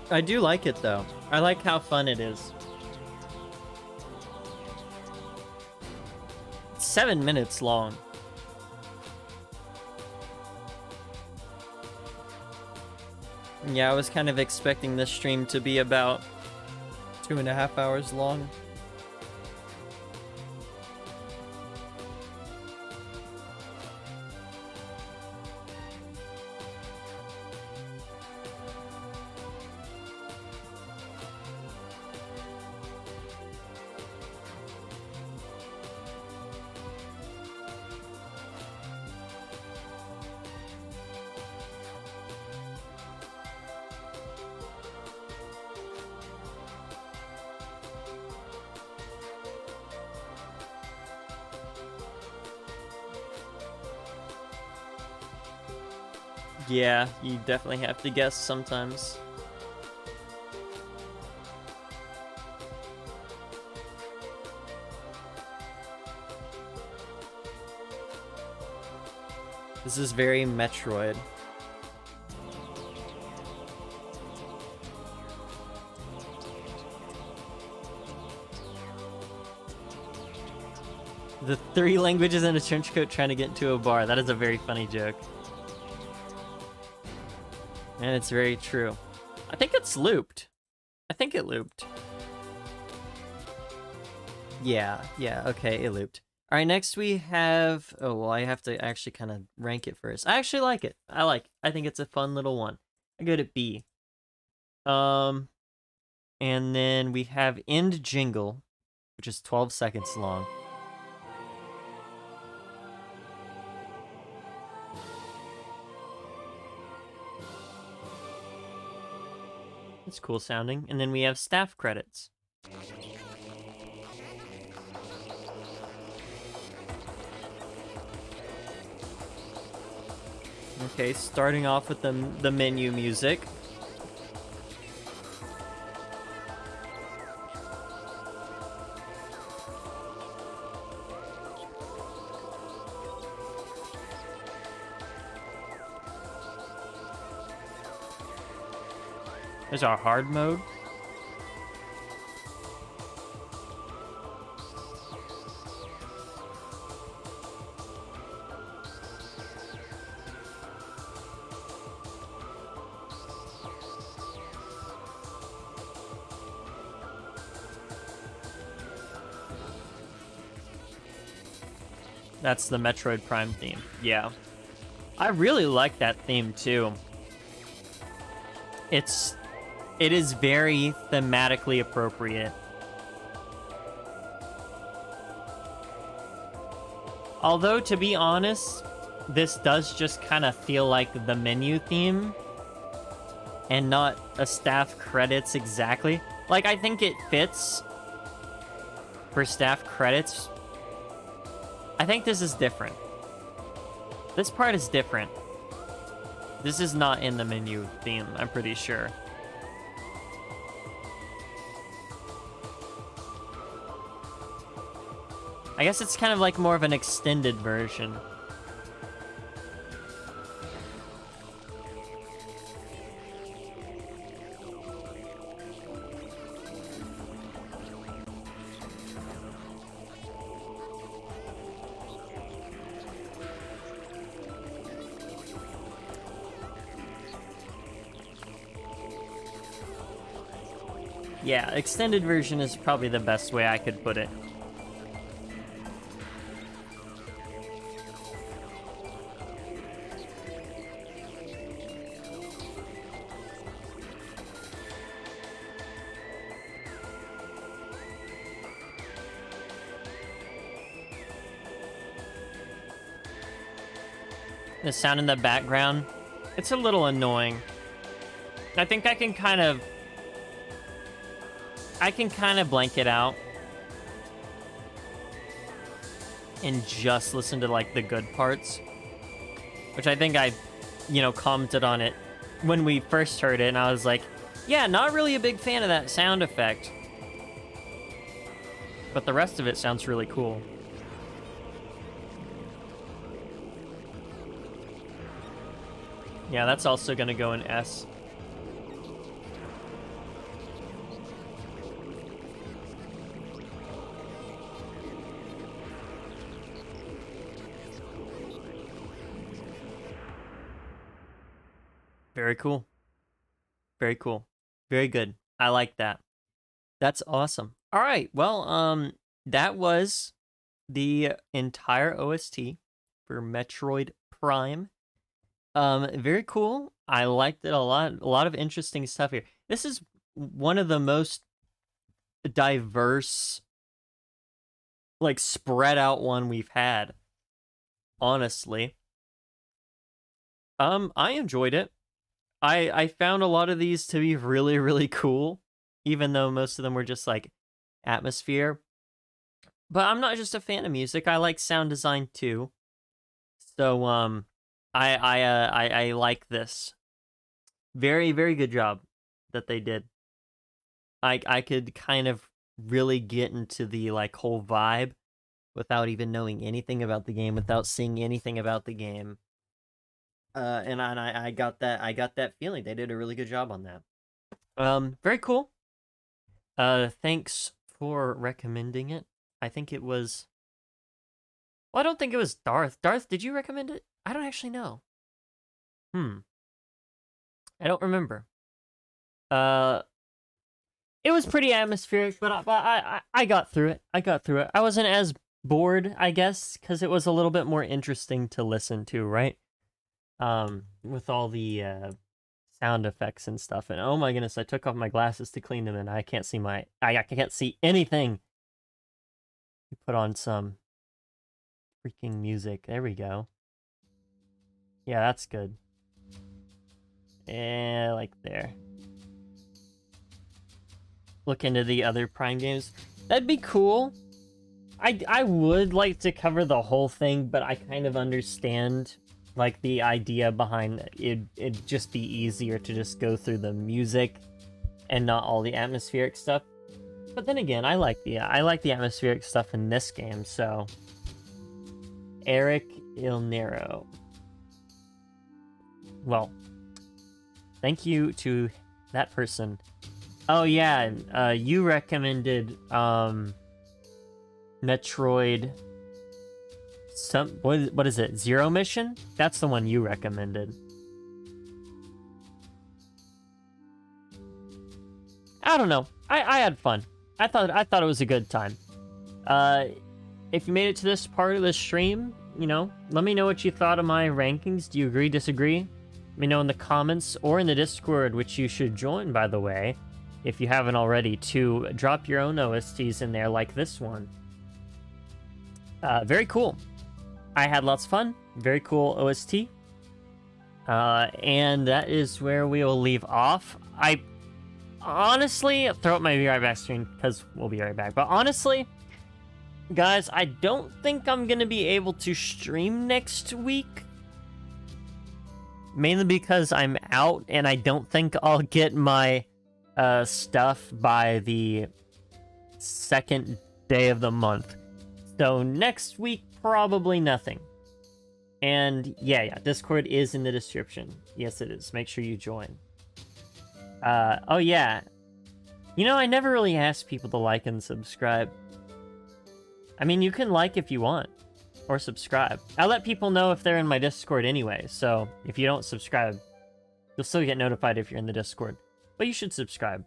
I do like it though. I like how fun it is. It's 7 minutes long. Yeah, I was kind of expecting this stream to be about 2.5 hours long. Yeah, you definitely have to guess sometimes. This is very Metroid. The 3 languages in a trench coat trying to get into a bar. That is a very funny joke. And it's very true. I think it's looped. I think it looped. Yeah, okay, it looped. All right, next we have... Oh, well, I have to actually kind of rank it first. I actually like it. I think it's a fun little one. I go to B. And then we have End Jingle, which is 12 seconds long. It's cool sounding. And then we have staff credits. Okay, starting off with the menu music. There's our hard mode. That's the Metroid Prime theme. Yeah. I really like that theme too. It is very thematically appropriate. Although, to be honest, this does just kind of feel like the menu theme and not a staff credits exactly. Like, I think it fits for staff credits. I think this is different. This part is different. This is not in the menu theme, I'm pretty sure. I guess it's kind of like more of an extended version. Yeah, extended version is probably the best way I could put it. The sound in the background, it's a little annoying. I think I can kind of blank it out and just listen to like the good parts, which I think I, commented on it when we first heard it, and I was like, yeah, not really a big fan of that sound effect, but the rest of it sounds really cool. Yeah, that's also gonna go in S. Very cool. Very cool. Very good. I like that. That's awesome. All right. Well, that was the entire OST for Metroid Prime. Very cool. I liked it a lot. A lot of interesting stuff here. This is one of the most diverse, like, spread out one we've had, honestly. I enjoyed it. I found a lot of these to be really, really cool, even though most of them were just like atmosphere. But I'm not just a fan of music. I like sound design too. So I like this. Very, very good job that they did. I could kind of really get into the like whole vibe without even knowing anything about the game, without seeing anything about the game. And I got that feeling. They did a really good job on that. Very cool. Thanks for recommending it. I think it was Well, I don't think it was Darth. Darth, did you recommend it? I don't actually know. I don't remember. It was pretty atmospheric, but I got through it. I wasn't as bored, I guess, because it was a little bit more interesting to listen to, right? With all the sound effects and stuff. And oh my goodness, I took off my glasses to clean them, and I can't see I can't see anything. You put on some freaking music. There we go. Yeah, that's good. And like there. Look into the other Prime games. That'd be cool. I would like to cover the whole thing, but I kind of understand like the idea behind it. It'd just be easier to just go through the music and not all the atmospheric stuff. But then again, I like the atmospheric stuff in this game, so Eric Ilnero. Well, thank you to that person. Oh yeah, you recommended Metroid what is it? Zero Mission? That's the one you recommended. I don't know. I had fun. I thought it was a good time. If you made it to this part of the stream, you know, let me know what you thought of my rankings. Do you agree, disagree? Let me know in the comments or in the Discord, which you should join, by the way, if you haven't already, to drop your own OSTs in there like this one. Very cool. I had lots of fun. Very cool OST. And that is where we will leave off. I honestly, throw up my Be Right Back screen because we'll be right back. But honestly, guys, I don't think I'm going to be able to stream next week. Mainly because I'm out and I don't think I'll get my stuff by the second day of the month. So next week, probably nothing. And yeah, Discord is in the description. Yes, it is. Make sure you join. Oh yeah. You know, I never really ask people to like and subscribe. I mean, you can like if you want. Or subscribe. I let people know if they're in my Discord anyway, so if you don't subscribe, you'll still get notified if you're in the Discord. But you should subscribe.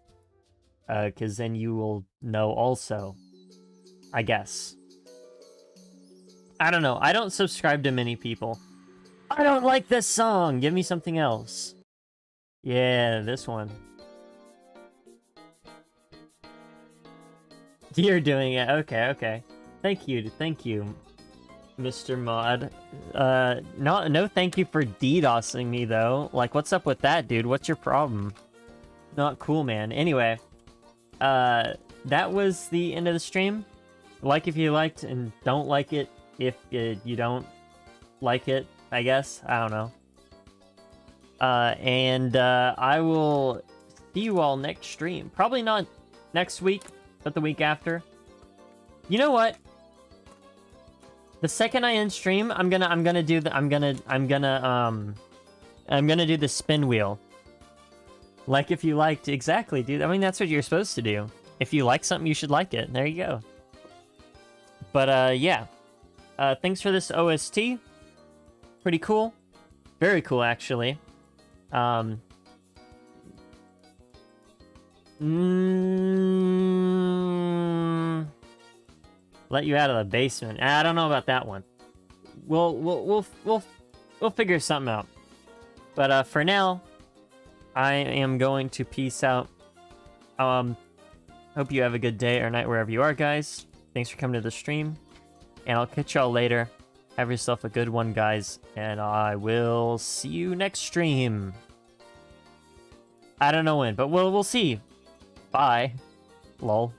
Because then you will know also. I guess. I don't know. I don't subscribe to many people. I don't like this song! Give me something else. Yeah, this one. You're doing it. Okay. Thank you, Mr. Mod. No thank you for DDoSing me, though. Like, what's up with that, dude? What's your problem? Not cool, man. Anyway, that was the end of the stream. Like if you liked, and don't like it if you don't like it, I guess. I don't know. I will see you all next stream. Probably not next week, but the week after. You know what? The second I end stream, I'm gonna do the spin wheel. Like if you liked, exactly, dude. I mean, that's what you're supposed to do. If you like something, you should like it. There you go. But yeah. Thanks for this OST. Pretty cool. Very cool, actually. Let you out of the basement. I don't know about that one. We'll figure something out. But for now, I am going to peace out. Hope you have a good day or night wherever you are, guys. Thanks for coming to the stream, and I'll catch y'all later. Have yourself a good one, guys, and I will see you next stream. I don't know when, but we'll see. Bye. Lol.